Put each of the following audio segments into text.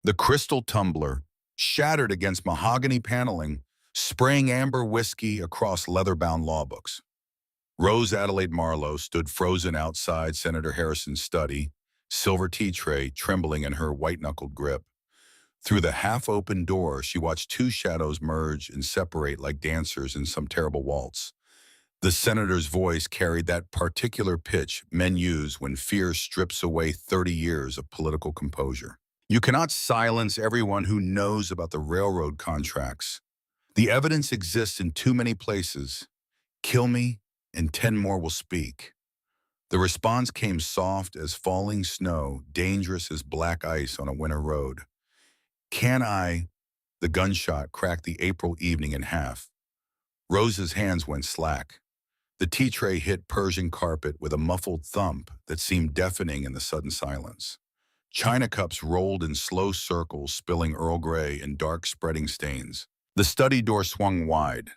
The crystal tumbler shattered against mahogany paneling, spraying amber whiskey across leather-bound law books. Rose Adelaide Marlowe stood frozen outside Senator Harrison's study, silver tea tray trembling in her white-knuckled grip. Through the half-open door, she watched two shadows merge and separate like dancers in some terrible waltz. The senator's voice carried that particular pitch men use when fear strips away 30 years of political composure. You cannot silence everyone who knows about the railroad contracts. The evidence exists in too many places. Kill me, and 10 more will speak. The response came soft as falling snow, dangerous as black ice on a winter road. Can I? The gunshot cracked the April evening in half. Rose's hands went slack. The tea tray hit Persian carpet with a muffled thump that seemed deafening in the sudden silence. China cups rolled in slow circles, spilling Earl Grey in dark spreading stains. The study door swung wide.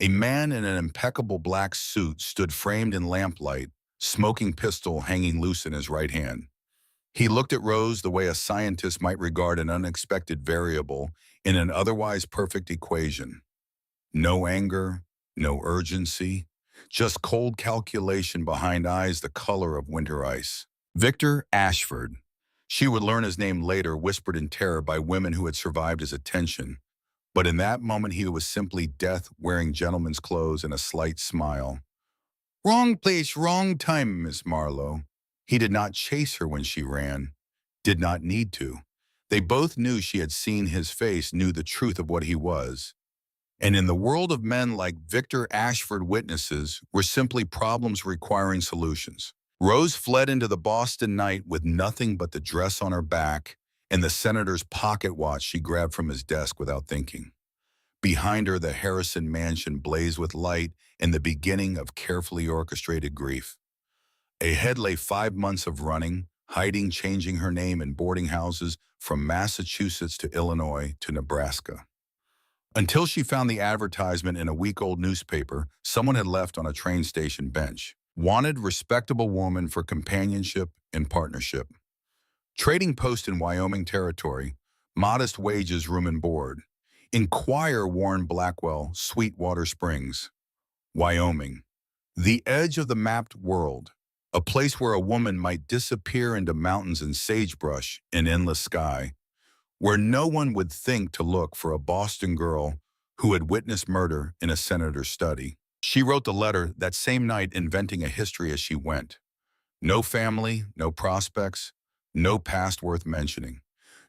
A man in an impeccable black suit stood framed in lamplight, smoking pistol hanging loose in his right hand. He looked at Rose the way a scientist might regard an unexpected variable in an otherwise perfect equation. No anger, no urgency, just cold calculation behind eyes the color of winter ice. Victor Ashford. She would learn his name later, whispered in terror by women who had survived his attention. But in that moment he was simply death wearing gentleman's clothes and a slight smile. Wrong place, wrong time, Miss Marlowe. He did not chase her when she ran. Did not need to. They both knew she had seen his face, knew the truth of what he was. And in the world of men like Victor Ashford, witnesses were simply problems requiring solutions. Rose fled into the Boston night with nothing but the dress on her back and the senator's pocket watch she grabbed from his desk without thinking. Behind her, the Harrison mansion blazed with light and the beginning of carefully orchestrated grief. Ahead lay 5 months of running, hiding, changing her name in boarding houses from Massachusetts to Illinois to Nebraska. Until she found the advertisement in a week-old newspaper someone had left on a train station bench. Wanted respectable woman for companionship and partnership. Trading post in Wyoming Territory, modest wages, room and board. Inquire Warren Blackwell, Sweetwater Springs. Wyoming, the edge of the mapped world, a place where a woman might disappear into mountains and sagebrush in endless sky, where no one would think to look for a Boston girl who had witnessed murder in a senator's study. She wrote the letter that same night, inventing a history as she went. No family, no prospects, no past worth mentioning.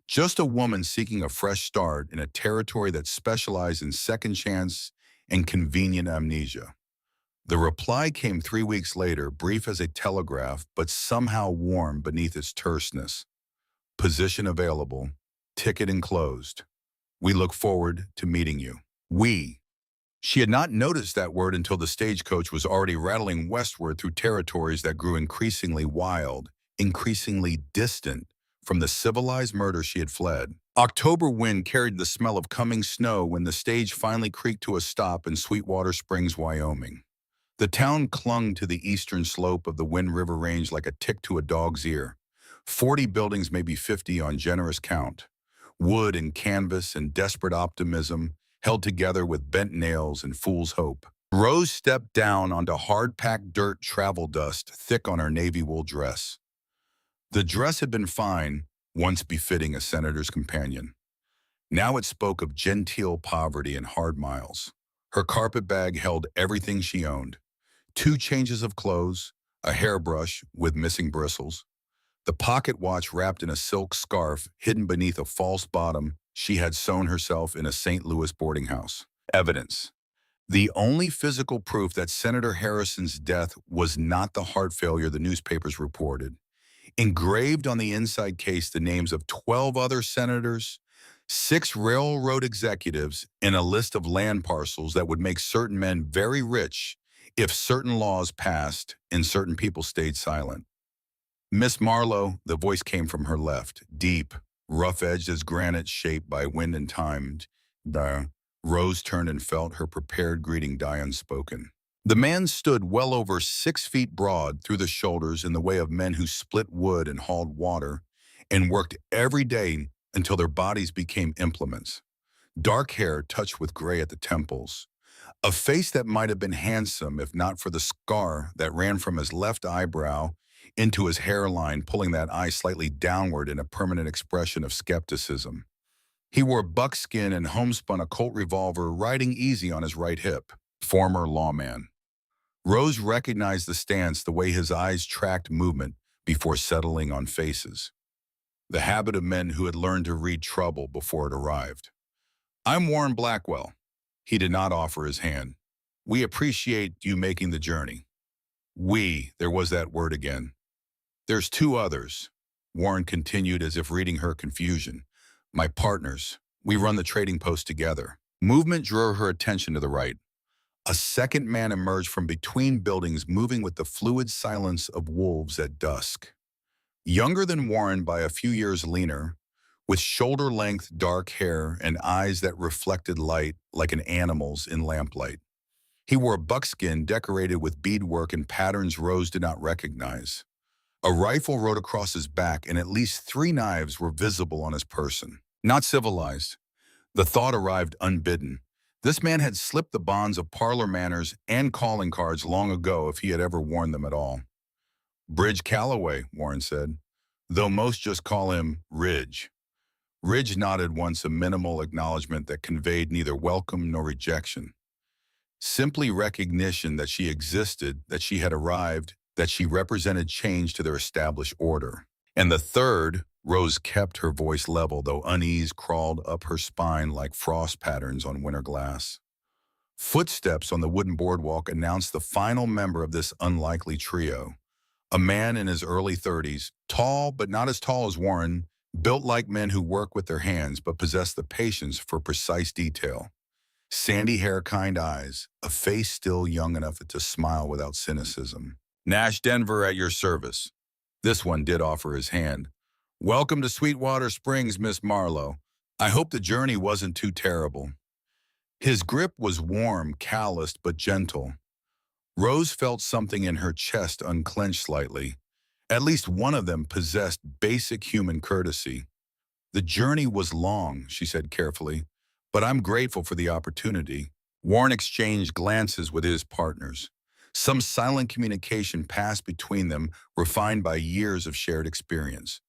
Just a woman seeking a fresh start in a territory that specialized in second chance and convenient amnesia. The reply came 3 weeks later, brief as a telegraph, but somehow warm beneath its terseness. Position available. Ticket enclosed. We look forward to meeting you. We. She had not noticed that word until the stagecoach was already rattling westward through territories that grew increasingly wild, increasingly distant from the civilized murder she had fled. October wind carried the smell of coming snow when the stage finally creaked to a stop in Sweetwater Springs, Wyoming. The town clung to the eastern slope of the Wind River Range like a tick to a dog's ear. 40 buildings, maybe 50 on generous count. Wood and canvas and desperate optimism, held together with bent nails and fool's hope. Rose stepped down onto hard-packed dirt travel dust thick on her navy wool dress. The dress had been fine, once befitting a senator's companion. Now it spoke of genteel poverty and hard miles. Her carpet bag held everything she owned. 2 changes of clothes, a hairbrush with missing bristles, the pocket watch wrapped in a silk scarf hidden beneath a false bottom she had sewn herself in a St. Louis boarding house. Evidence. The only physical proof that Senator Harrison's death was not the heart failure the newspapers reported. Engraved on the inside case the names of 12 other senators, 6 railroad executives, and a list of land parcels that would make certain men very rich if certain laws passed and certain people stayed silent. Miss Marlowe, the voice came from her left, deep, rough-edged as granite, shaped by wind and time. Rose turned and felt her prepared greeting die unspoken. The man stood well over 6 feet broad through the shoulders in the way of men who split wood and hauled water and worked every day until their bodies became implements. Dark hair touched with gray at the temples. A face that might have been handsome if not for the scar that ran from his left eyebrow into his hairline, pulling that eye slightly downward in a permanent expression of skepticism. He wore buckskin and homespun a Colt revolver riding easy on his right hip. Former lawman. Rose recognized the stance, the way his eyes tracked movement before settling on faces. The habit of men who had learned to read trouble before it arrived. I'm Warren Blackwell. He did not offer his hand. We appreciate you making the journey. We, there was that word again. There's two others, Warren continued as if reading her confusion. My partners. We run the trading post together. Movement drew her attention to the right. A second man emerged from between buildings, moving with the fluid silence of wolves at dusk. Younger than Warren by a few years, leaner, with shoulder-length dark hair and eyes that reflected light like an animal's in lamplight. He wore buckskin decorated with beadwork and patterns Rose did not recognize. A rifle rode across his back, and at least 3 knives were visible on his person. Not civilized. The thought arrived unbidden. This man had slipped the bonds of parlor manners and calling cards long ago, if he had ever worn them at all. Bridge Calloway, Warren said, though most just call him Ridge. Ridge nodded once, a minimal acknowledgement that conveyed neither welcome nor rejection. Simply recognition that she existed, that she had arrived, that she represented change to their established order. And the third, Rose kept her voice level, though unease crawled up her spine like frost patterns on winter glass. Footsteps on the wooden boardwalk announced the final member of this unlikely trio. A man in his early 30s, tall but not as tall as Warren, built like men who work with their hands but possess the patience for precise detail. Sandy hair, kind eyes, a face still young enough to smile without cynicism. Nash Denver at your service. This one did offer his hand. Welcome to Sweetwater Springs, Miss Marlowe. I hope the journey wasn't too terrible. His grip was warm, calloused, but gentle. Rose felt something in her chest unclench slightly. At least one of them possessed basic human courtesy. The journey was long, she said carefully, but I'm grateful for the opportunity. Warren exchanged glances with his partners. Some silent communication passed between them, refined by years of shared experience.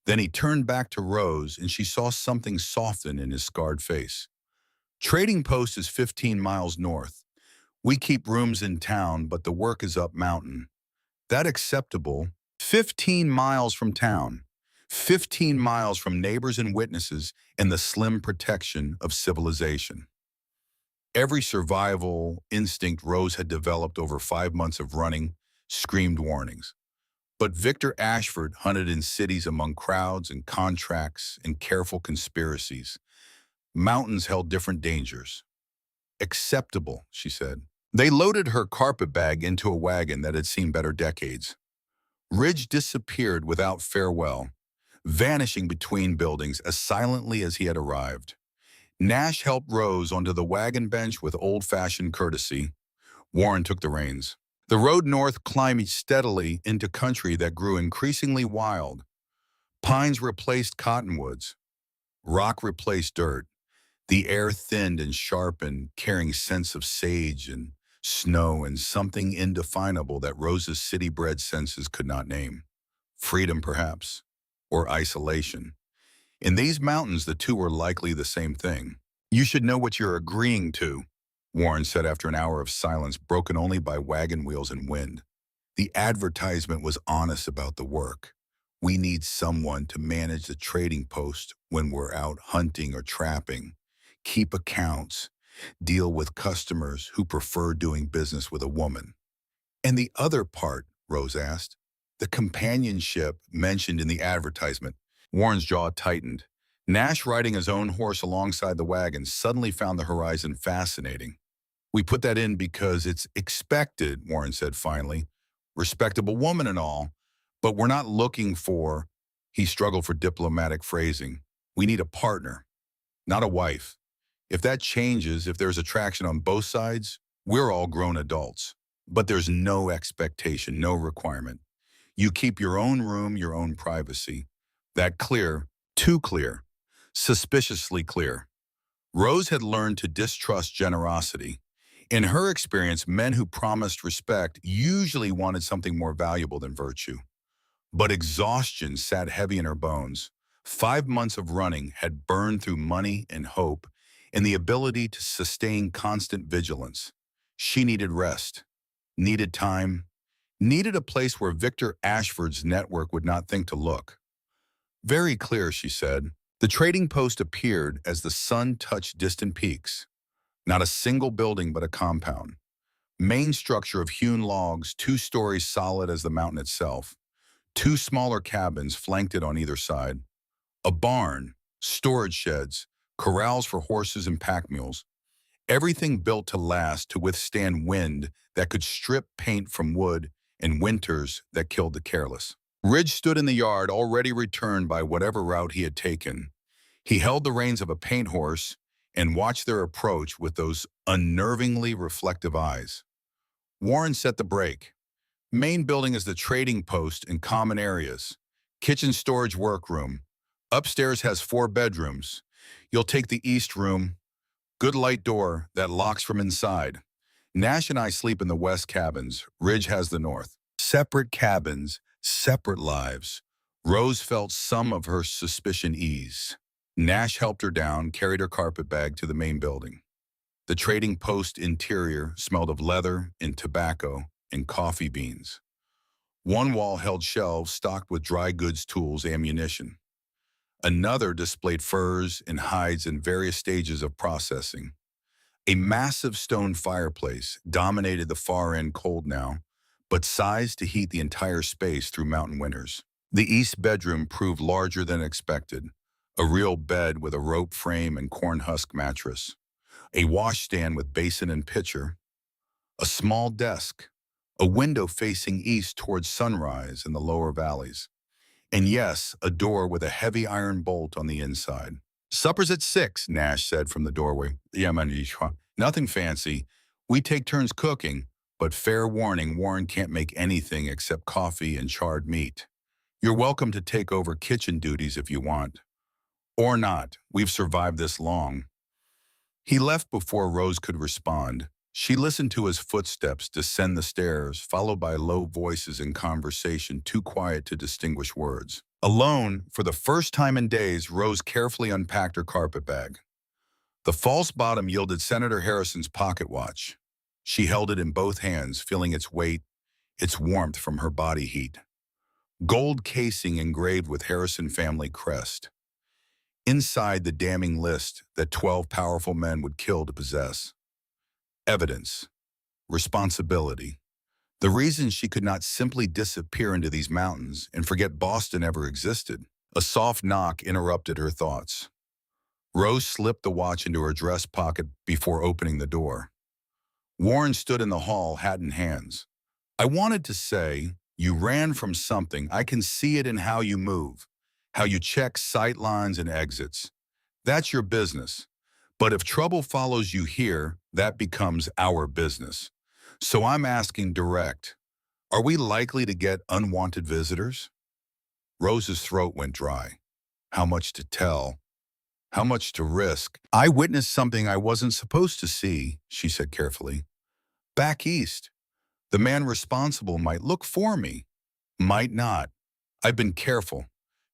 Then he turned back to Rose, and she saw something soften in his scarred face. Trading Post is 15 miles north. We keep rooms in town, but the work is up mountain. That acceptable? 15 miles from town. 15 miles from neighbors and witnesses and the slim protection of civilization. Every survival instinct Rose had developed over 5 months of running screamed warnings. But Victor Ashford hunted in cities among crowds and contracts and careful conspiracies. Mountains held different dangers. Acceptable, she said. They loaded her carpet bag into a wagon that had seen better decades. Ridge disappeared without farewell, vanishing between buildings as silently as he had arrived. Nash helped Rose onto the wagon bench with old-fashioned courtesy. Warren took the reins. The road north climbed steadily into country that grew increasingly wild. Pines replaced cottonwoods. Rock replaced dirt. The air thinned and sharpened, carrying scents of sage and snow and something indefinable that Rose's city-bred senses could not name. Freedom, perhaps, or isolation. In these mountains, the two were likely the same thing. You should know what you're agreeing to, Warren said after an hour of silence broken only by wagon wheels and wind. The advertisement was honest about the work. We need someone to manage the trading post when we're out hunting or trapping, keep accounts, deal with customers who prefer doing business with a woman. And the other part, Rose asked, the companionship mentioned in the advertisement. Warren's jaw tightened. Nash, riding his own horse alongside the wagon, suddenly found the horizon fascinating. We put that in because it's expected, Warren said finally. Respectable woman and all, but we're not looking for, he struggled for diplomatic phrasing. We need a partner, not a wife. If that changes, if there's attraction on both sides, we're all grown adults. But there's no expectation, no requirement. You keep your own room, your own privacy. That clear, too clear. suspiciously clear. Rose had learned to distrust generosity. In her experience, men who promised respect usually wanted something more valuable than virtue. But exhaustion sat heavy in her bones. 5 months of running had burned through money and hope and the ability to sustain constant vigilance. She needed rest, needed time, needed a place where Victor Ashford's network would not think to look. Very clear, she said. The trading post appeared as the sun touched distant peaks. Not a single building but a compound. Main structure of hewn logs, 2 stories solid as the mountain itself. 2 smaller cabins flanked it on either side. A barn, storage sheds, corrals for horses and pack mules. Everything built to last, to withstand wind that could strip paint from wood and winters that killed the careless. Ridge stood in the yard, already returned by whatever route he had taken. He held the reins of a paint horse and watched their approach with those unnervingly reflective eyes. Warren set the brake. Main building is the trading post and common areas. Kitchen, storage, workroom. Upstairs has 4 bedrooms. You'll take the east room. Good light door that locks from inside. Nash and I sleep in the west cabins. Ridge has the north. Separate cabins, separate lives. Rose felt some of her suspicion ease. Nash helped her down, carried her carpet bag to the main building. The trading post interior smelled of leather and tobacco and coffee beans. One wall held shelves stocked with dry goods, tools, ammunition. Another displayed furs and hides in various stages of processing. A massive stone fireplace dominated the far end, cold now, but sized to heat the entire space through mountain winters. The east bedroom proved larger than expected. A real bed with a rope frame and corn husk mattress. A washstand with basin and pitcher. A small desk. A window facing east towards sunrise in the lower valleys. And yes, a door with a heavy iron bolt on the inside. "Supper's at 6, Nash said from the doorway. "Yeah, man, nothing fancy. We take turns cooking, but fair warning, Warren can't make anything except coffee and charred meat. You're welcome to take over kitchen duties if you want. Or not. We've survived this long." He left before Rose could respond. She listened to his footsteps descend the stairs, followed by low voices in conversation too quiet to distinguish words. Alone, for the first time in days, Rose carefully unpacked her carpet bag. The false bottom yielded Senator Harrison's pocket watch. She held it in both hands, feeling its weight, its warmth from her body heat. Gold casing engraved with Harrison family crest. Inside, the damning list that 12 powerful men would kill to possess. Evidence. Responsibility. The reason she could not simply disappear into these mountains and forget Boston ever existed. A soft knock interrupted her thoughts. Rose slipped the watch into her dress pocket before opening the door. Warren stood in the hall, hat in hands. "I wanted to say, you ran from something. I can see it in how you move, how you check sight lines and exits. That's your business. But if trouble follows you here, that becomes our business. So I'm asking direct, are we likely to get unwanted visitors?" Rose's throat went dry. How much to tell? How much to risk? "I witnessed something I wasn't supposed to see," she said carefully. "Back east. The man responsible might look for me. Might not. I've been careful.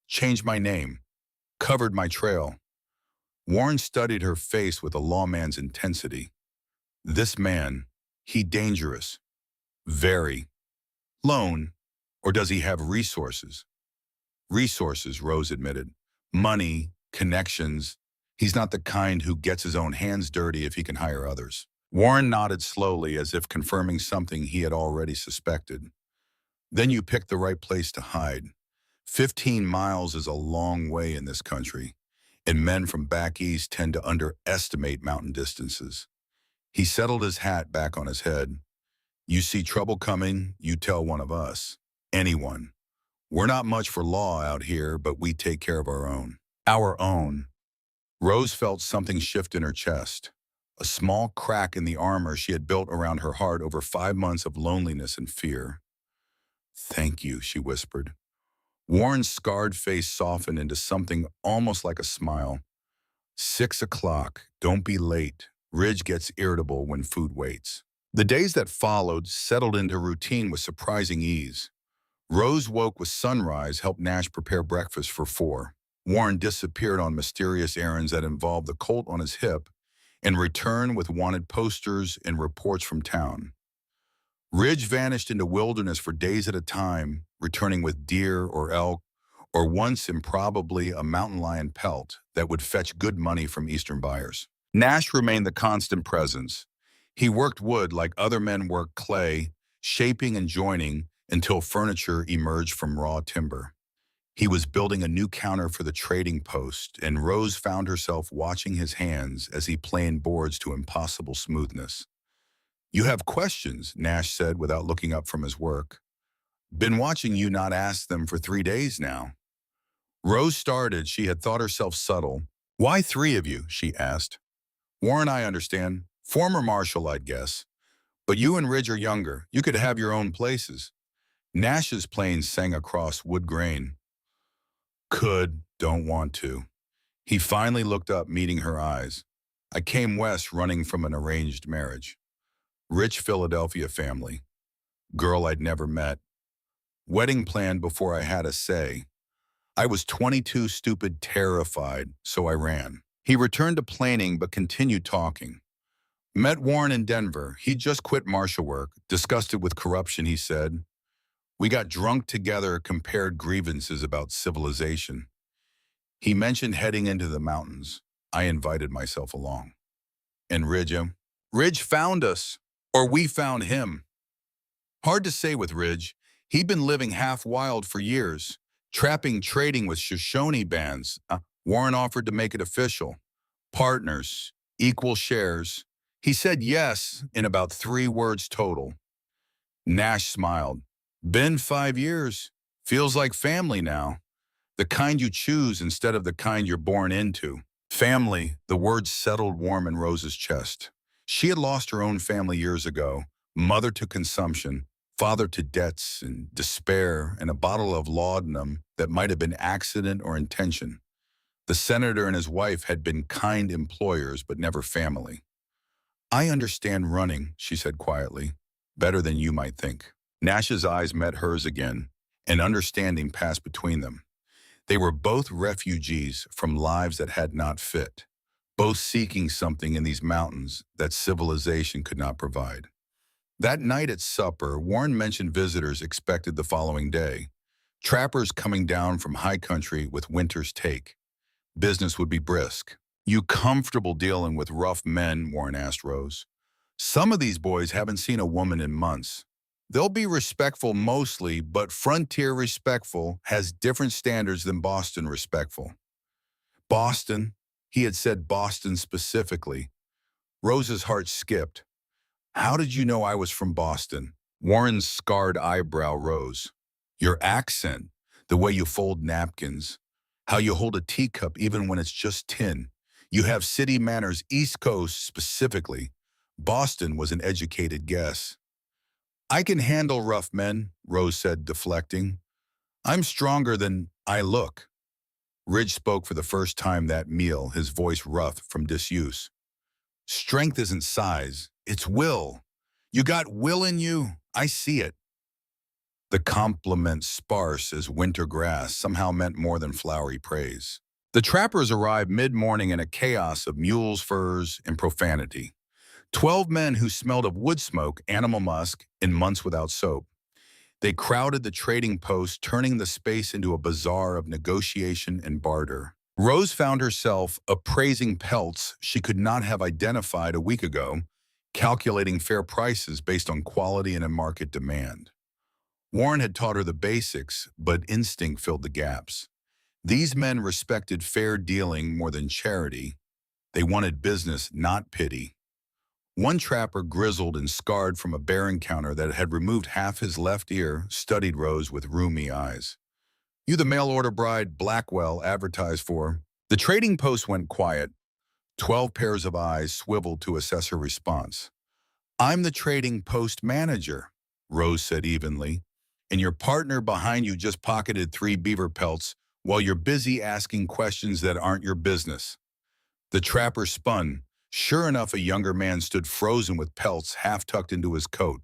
Changed my name. Covered my trail." Warren studied her face with a lawman's intensity. "This man, he dangerous. Very. Lone, or does he have resources?" "Resources," Rose admitted. "Money, connections. He's not the kind who gets his own hands dirty if he can hire others." Warren nodded slowly, as if confirming something he had already suspected. "Then you picked the right place to hide. 15 miles is a long way in this country, and men from back east tend to underestimate mountain distances." He settled his hat back on his head. "You see trouble coming, you tell one of us. Anyone. We're not much for law out here, but we take care of our own." Our own. Rose felt something shift in her chest. A small crack in the armor she had built around her heart over 5 months of loneliness and fear. "Thank you," she whispered. Warren's scarred face softened into something almost like a smile. 6 o'clock. Don't be late. Ridge gets irritable when food waits. The days that followed settled into routine with surprising ease. Rose woke with sunrise, helped Nash prepare breakfast for 4. Warren disappeared on mysterious errands that involved the colt on his hip and returned with wanted posters and reports from town. Ridge vanished into wilderness for days at a time, returning with deer or elk, or once improbably a mountain lion pelt that would fetch good money from Eastern buyers. Nash remained the constant presence. He worked wood like other men worked clay, shaping and joining until furniture emerged from raw timber. He was building a new counter for the trading post, and Rose found herself watching his hands as he planed boards to impossible smoothness. "You have questions," Nash said without looking up from his work. "Been watching you not ask them for 3 days now." Rose started. She had thought herself subtle. "Why 3 of you?" she asked. "Warren, I understand. Former marshal, I'd guess. But you and Ridge are younger. You could have your own places." Nash's planes sang across wood grain. "Could, don't want to." He finally looked up, meeting her eyes. "I came west running from an arranged marriage. Rich Philadelphia family. Girl I'd never met. Wedding planned before I had a say. I was 22, stupid, terrified, so I ran." He returned to planning but continued talking. "Met Warren in Denver. He'd just quit marshal work. Disgusted with corruption, he said. We got drunk together, compared grievances about civilization. He mentioned heading into the mountains. I invited myself along. And Ridge found us, or we found him. Hard to say with Ridge. He'd been living half wild for years, trapping, trading with Shoshone bands. Warren offered to make it official. Partners, equal shares. He said yes in about 3 words total." Nash smiled. "Been 5 years. Feels like family now. The kind you choose instead of the kind you're born into." Family, the word settled warm in Rose's chest. She had lost her own family years ago, mother to consumption, father to debts and despair, and a bottle of laudanum that might have been accident or intention. The senator and his wife had been kind employers, but never family. "I understand running," she said quietly, "better than you might think." Nash's eyes met hers again, and understanding passed between them. They were both refugees from lives that had not fit, both seeking something in these mountains that civilization could not provide. That night at supper, Warren mentioned visitors expected the following day. Trappers coming down from high country with winter's take. Business would be brisk. "You comfortable dealing with rough men?" Warren asked Rose. "Some of these boys haven't seen a woman in months. They'll be respectful mostly, but frontier respectful has different standards than Boston respectful." "Boston?" He had said Boston specifically. Rose's heart skipped. "How did you know I was from Boston?" Warren's scarred eyebrow rose. "Your accent, the way you fold napkins, how you hold a teacup even when it's just tin. You have city manners, East Coast specifically." Boston was an educated guess. "I can handle rough men," Rose said, deflecting. "I'm stronger than I look." Ridge spoke for the first time that meal, his voice rough from disuse. "Strength isn't size, it's will. You got will in you, I see it." The compliment, sparse as winter grass, somehow meant more than flowery praise. The trappers arrived mid-morning in a chaos of mules' furs and profanity. 12 men who smelled of wood smoke, animal musk, and months without soap. They crowded the trading post, turning the space into a bazaar of negotiation and barter. Rose found herself appraising pelts she could not have identified a week ago, calculating fair prices based on quality and a market demand. Warren had taught her the basics, but instinct filled the gaps. These men respected fair dealing more than charity. They wanted business, not pity. One trapper, grizzled and scarred from a bear encounter that had removed half his left ear, studied Rose with rheumy eyes. "You the mail-order bride Blackwell advertised for?" The trading post went quiet. 12 pairs of eyes swiveled to assess her response. "I'm the trading post manager," Rose said evenly, "and your partner behind you just pocketed 3 beaver pelts while you're busy asking questions that aren't your business." The trapper spun. Sure enough, a younger man stood frozen with pelts half tucked into his coat.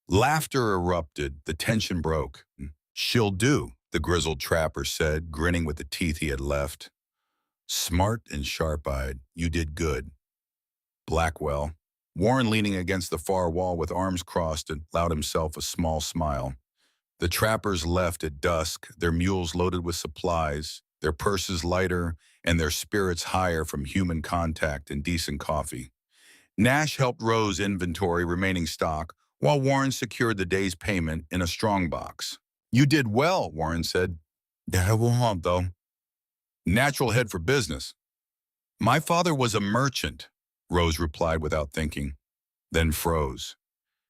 Laughter erupted. The tension broke. "She'll do," the grizzled trapper said, grinning with the teeth he had left. "Smart and sharp-eyed. You did good." Blackwell, Warren leaning against the far wall with arms crossed, allowed himself a small smile. The trappers left at dusk, their mules loaded with supplies, their purses lighter, and their spirits higher from human contact and decent coffee. Nash helped Rose inventory remaining stock, while Warren secured the day's payment in a strongbox. "You did well," Warren said. "Yeah, well, though. Natural head for business." "My father was a merchant," Rose replied without thinking, then froze.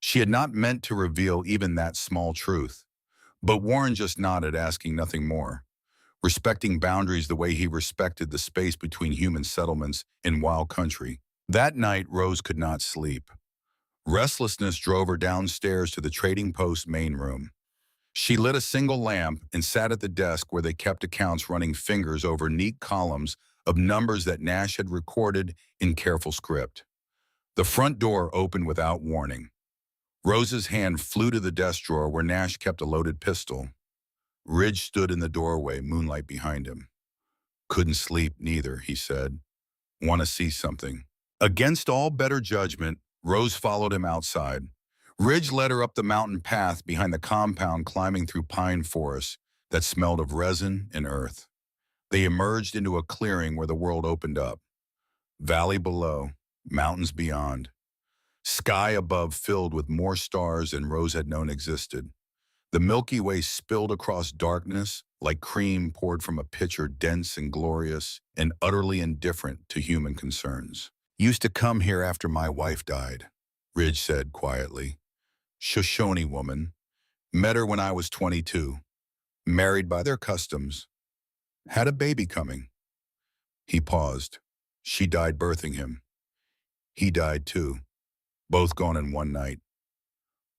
She had not meant to reveal even that small truth. But Warren just nodded, asking nothing more, respecting boundaries the way he respected the space between human settlements in wild country. That night, Rose could not sleep. Restlessness drove her downstairs to the trading post main room. She lit a single lamp and sat at the desk where they kept accounts, running fingers over neat columns of numbers that Nash had recorded in careful script. The front door opened without warning. Rose's hand flew to the desk drawer where Nash kept a loaded pistol. Ridge stood in the doorway, moonlight behind him. "Couldn't sleep neither," he said. "Want to see something." Against all better judgment, Rose followed him outside. Ridge led her up the mountain path behind the compound, climbing through pine forests that smelled of resin and earth. They emerged into a clearing where the world opened up. Valley below, mountains beyond. Sky above filled with more stars than Rose had known existed. The Milky Way spilled across darkness like cream poured from a pitcher, dense and glorious and utterly indifferent to human concerns. "Used to come here after my wife died," Ridge said quietly. "Shoshone woman. Met her when I was 22. Married by their customs. Had a baby coming." He paused. "She died birthing him. He died too. Both gone in one night."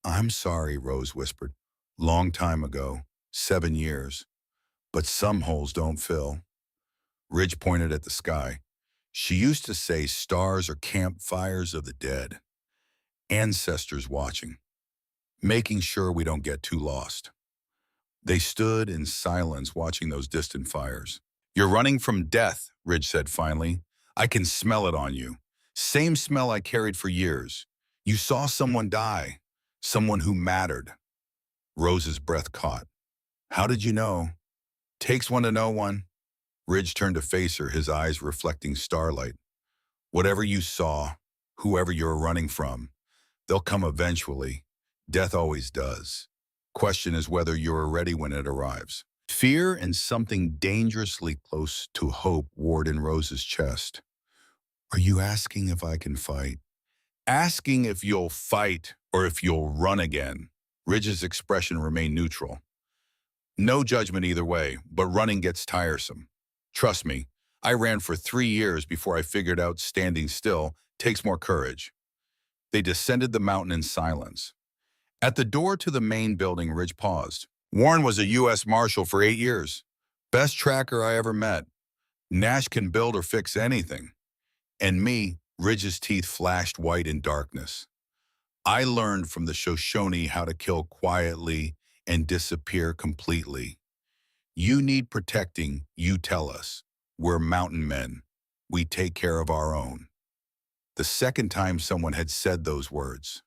"I'm sorry," Rose whispered. "Long time ago. 7 years. But some holes don't fill." Ridge pointed at the sky. "She used to say stars are campfires of the dead. Ancestors watching. Making sure we don't get too lost." They stood in silence, watching those distant fires. "You're running from death," Ridge said finally. "I can smell it on you. Same smell I carried for years. You saw someone die. Someone who mattered." Rose's breath caught. "How did you know?" "Takes one to know one." Ridge turned to face her, his eyes reflecting starlight. "Whatever you saw, whoever you're running from, they'll come eventually. Death always does. Question is whether you're ready when it arrives." Fear and something dangerously close to hope warred in Rose's chest. "Are you asking if I can fight?" "Asking if you'll fight or if you'll run again." Ridge's expression remained neutral. "No judgment either way, but running gets tiresome. Trust me, I ran for 3 years before I figured out standing still takes more courage." They descended the mountain in silence. At the door to the main building, Ridge paused. "Warren was a U.S. Marshal for 8 years. Best tracker I ever met. Nash can build or fix anything. And me," Ridge's teeth flashed white in darkness. "I learned from the Shoshone how to kill quietly and disappear completely. You need protecting, you tell us. We're mountain men. We take care of our own." The second time someone had said those words.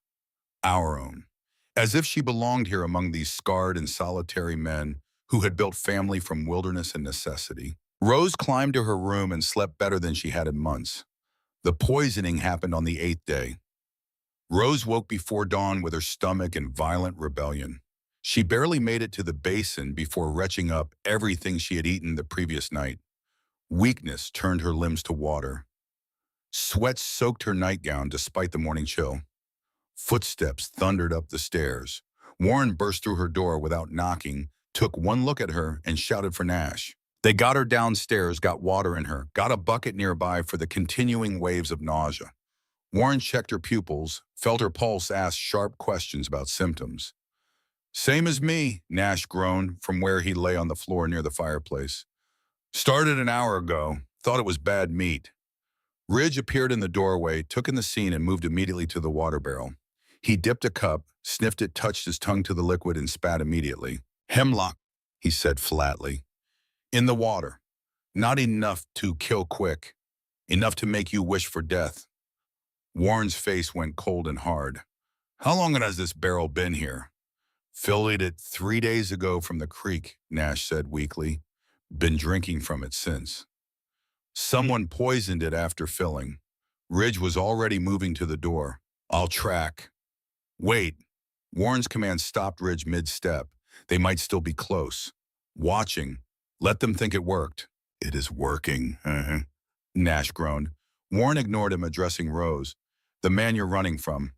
Our own. As if she belonged here among these scarred and solitary men who had built family from wilderness and necessity. Rose climbed to her room and slept better than she had in months. The poisoning happened on the 8th day. Rose woke before dawn with her stomach in violent rebellion. She barely made it to the basin before retching up everything she had eaten the previous night. Weakness turned her limbs to water. Sweat soaked her nightgown despite the morning chill. Footsteps thundered up the stairs. Warren burst through her door without knocking, took one look at her, and shouted for Nash. They got her downstairs, got water in her, got a bucket nearby for the continuing waves of nausea. Warren checked her pupils, felt her pulse, asked sharp questions about symptoms. "Same as me," Nash groaned from where he lay on the floor near the fireplace. "Started an hour ago. Thought it was bad meat. Ridge appeared in the doorway, took in the scene, and moved immediately to the water barrel. He dipped a cup, sniffed it, touched his tongue to the liquid, and spat immediately. Hemlock, he said flatly. In the water. Not enough to kill quick. Enough to make you wish for death. Warren's face went cold and hard. How long has this barrel been here? Filled it 3 days ago from the creek, Nash said weakly. Been drinking from it since. Someone poisoned it after filling. Ridge was already moving to the door. I'll track. Wait. Warren's command stopped Ridge mid-step. They might still be close. Watching. Let them think it worked. It is working. Nash groaned. Warren ignored him, addressing Rose. The man you're running from.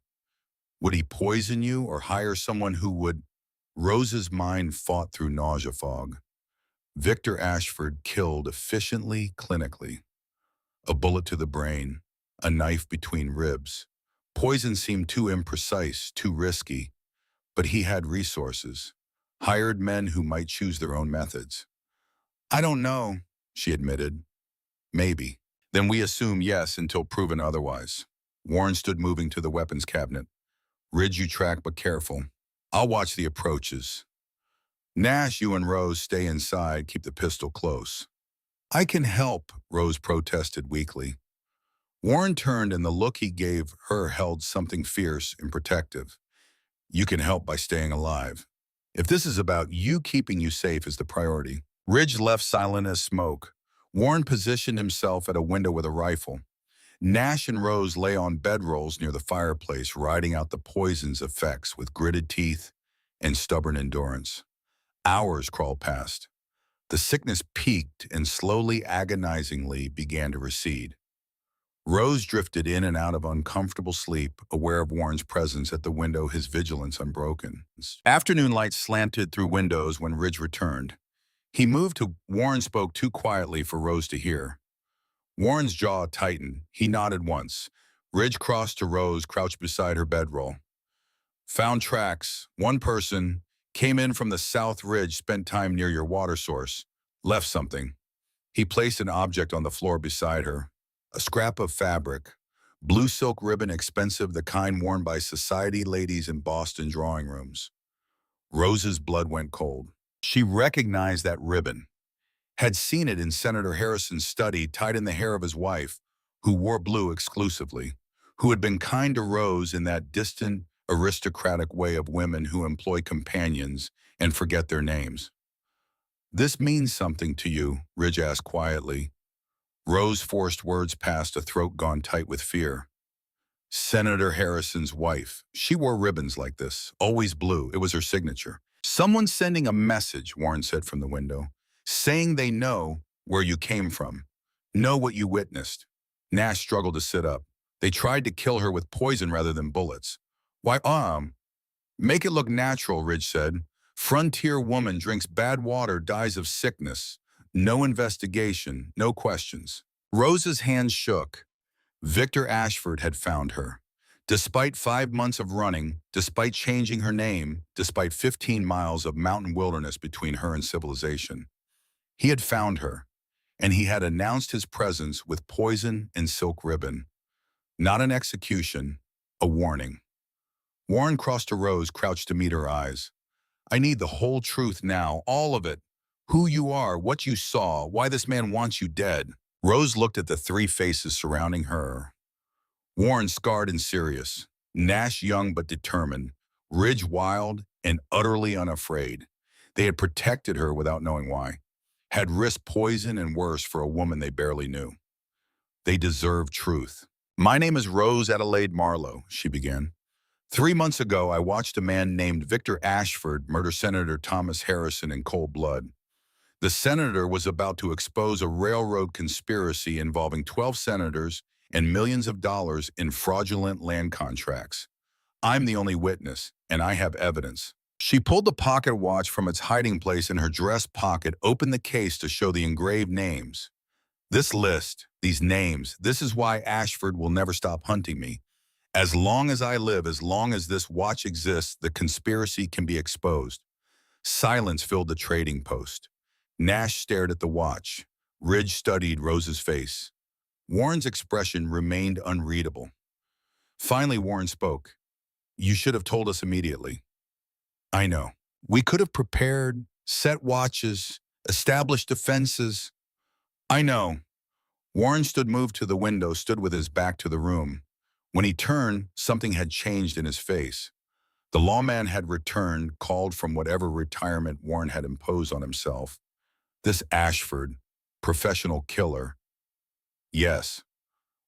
Would he poison you or hire someone who would? Rose's mind fought through nausea fog. Victor Ashford killed efficiently, clinically. A bullet to the brain, a knife between ribs. Poison seemed too imprecise, too risky, but he had resources. Hired men who might choose their own methods. I don't know, she admitted. Maybe. Then we assume yes until proven otherwise. Warren stood moving to the weapons cabinet. Ridge, you track, but careful. I'll watch the approaches. Nash, you and Rose stay inside, keep the pistol close. I can help, Rose protested weakly. Warren turned, and the look he gave her held something fierce and protective. You can help by staying alive. If this is about you keeping you safe is the priority. Ridge left silent as smoke. Warren positioned himself at a window with a rifle. Nash and Rose lay on bedrolls near the fireplace, riding out the poison's effects with gritted teeth and stubborn endurance. Hours crawled past. The sickness peaked and slowly, agonizingly began to recede. Rose drifted in and out of uncomfortable sleep, aware of Warren's presence at the window, his vigilance unbroken. Afternoon light slanted through windows when Ridge returned. He moved to Warren spoke too quietly for Rose to hear. Warren's jaw tightened. He nodded once. Ridge crossed to Rose, crouched beside her bedroll. Found tracks. One person came in from the south ridge, spent time near your water source. Left something. He placed an object on the floor beside her. A scrap of fabric. Blue silk ribbon, expensive, the kind worn by society ladies in Boston drawing rooms. Rose's blood went cold. She recognized that ribbon. Had seen it in Senator Harrison's study, tied in the hair of his wife, who wore blue exclusively, who had been kind to Rose in that distant, aristocratic way of women who employ companions and forget their names. This means something to you, Ridge asked quietly. Rose forced words past, a throat gone tight with fear. Senator Harrison's wife. She wore ribbons like this, always blue. It was her signature. Someone's sending a message, Warren said from the window, saying they know where you came from, know what you witnessed. Nash struggled to sit up. They tried to kill her with poison rather than bullets. Why, make it look natural, Ridge said. Frontier woman drinks bad water, dies of sickness. No investigation, no questions. Rose's hands shook. Victor Ashford had found her. Despite 5 months of running, despite changing her name, despite 15 miles of mountain wilderness between her and civilization, he had found her, and he had announced his presence with poison and silk ribbon. Not an execution, a warning. Warren crossed to Rose, crouched to meet her eyes. I need the whole truth now, all of it. Who you are, what you saw, why this man wants you dead. Rose looked at the 3 faces surrounding her. Warren scarred and serious. Nash young but determined. Ridge wild and utterly unafraid. They had protected her without knowing why. Had risked poison and worse for a woman they barely knew. They deserved truth. My name is Rose Adelaide Marlowe, she began. 3 months ago, I watched a man named Victor Ashford murder Senator Thomas Harrison in cold blood. The senator was about to expose a railroad conspiracy involving 12 senators and millions of dollars in fraudulent land contracts. I'm the only witness, and I have evidence. She pulled the pocket watch from its hiding place in her dress pocket, opened the case to show the engraved names. This list, these names, this is why Ashford will never stop hunting me. As long as I live, as long as this watch exists, the conspiracy can be exposed. Silence filled the trading post. Nash stared at the watch. Ridge studied Rose's face. Warren's expression remained unreadable. Finally, Warren spoke. You should have told us immediately. I know. We could have prepared, set watches, established defenses. I know. Warren moved to the window, stood with his back to the room. When he turned, something had changed in his face. The lawman had returned, called from whatever retirement Warren had imposed on himself. This Ashford, professional killer. Yes.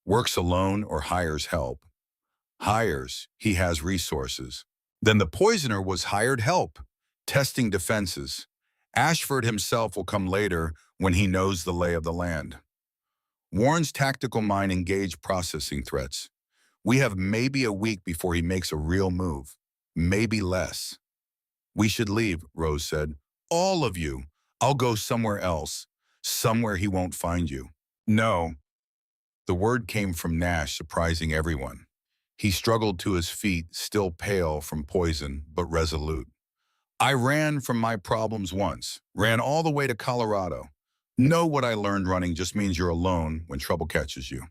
Works alone or hires help. Hires, he has resources. Then the poisoner was hired help, testing defenses. Ashford himself will come later when he knows the lay of the land. Warren's tactical mind engaged processing threats. We have maybe a week before he makes a real move. Maybe less. We should leave, Rose said. All of you. I'll go somewhere else. Somewhere he won't find you. No. The word came from Nash, surprising everyone. He struggled to his feet, still pale from poison, but resolute. I ran from my problems once, ran all the way to Colorado. Know what I learned running just means you're alone when trouble catches you.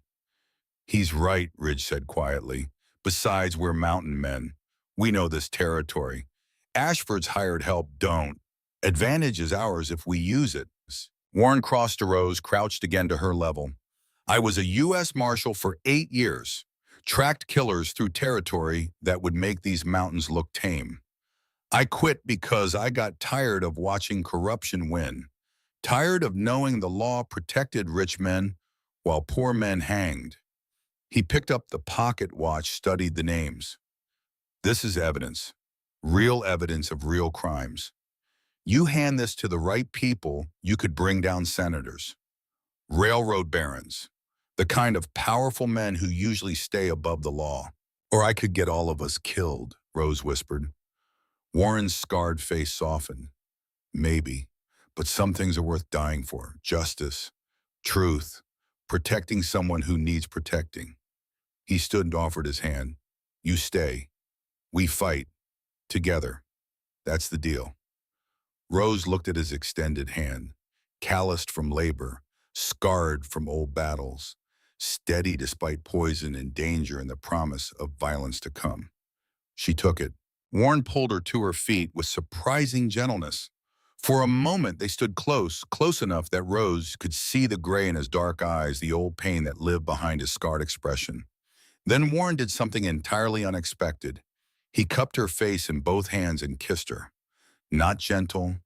He's right, Ridge said quietly. Besides, we're mountain men. We know this territory. Ashford's hired help don't. Advantage is ours if we use it. Warren crossed to Rose, crouched again to her level. I was a U.S. Marshal for 8 years. Tracked killers through territory that would make these mountains look tame. I quit because I got tired of watching corruption win. Tired of knowing the law protected rich men while poor men hanged. He picked up the pocket watch, studied the names. This is evidence. Real evidence of real crimes. You hand this to the right people, you could bring down senators. Railroad barons. The kind of powerful men who usually stay above the law. Or I could get all of us killed, Rose whispered. Warren's scarred face softened. Maybe. But some things are worth dying for. Justice. Truth. Protecting someone who needs protecting. He stood and offered his hand. You stay. We fight. Together. That's the deal. Rose looked at his extended hand. Calloused from labor. Scarred from old battles. Steady despite poison and danger and the promise of violence to come. She took it. Warren pulled her to her feet with surprising gentleness. For a moment, they stood close enough that Rose could see the gray in his dark eyes, the old pain that lived behind his scarred expression. Then Warren did something entirely unexpected. He cupped her face in both hands and kissed her. Not gentle,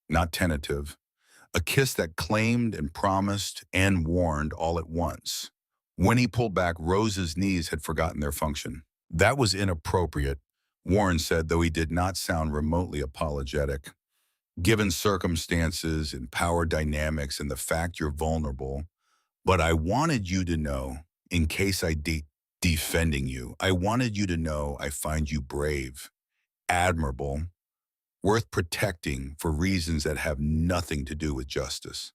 not tentative. A kiss that claimed and promised and warned all at once. When he pulled back, Rose's knees had forgotten their function. That was inappropriate, Warren said, though he did not sound remotely apologetic. Given circumstances and power dynamics and the fact you're vulnerable, but I wanted you to know, in case I defending you, I wanted you to know I find you brave, admirable, worth protecting for reasons that have nothing to do with justice.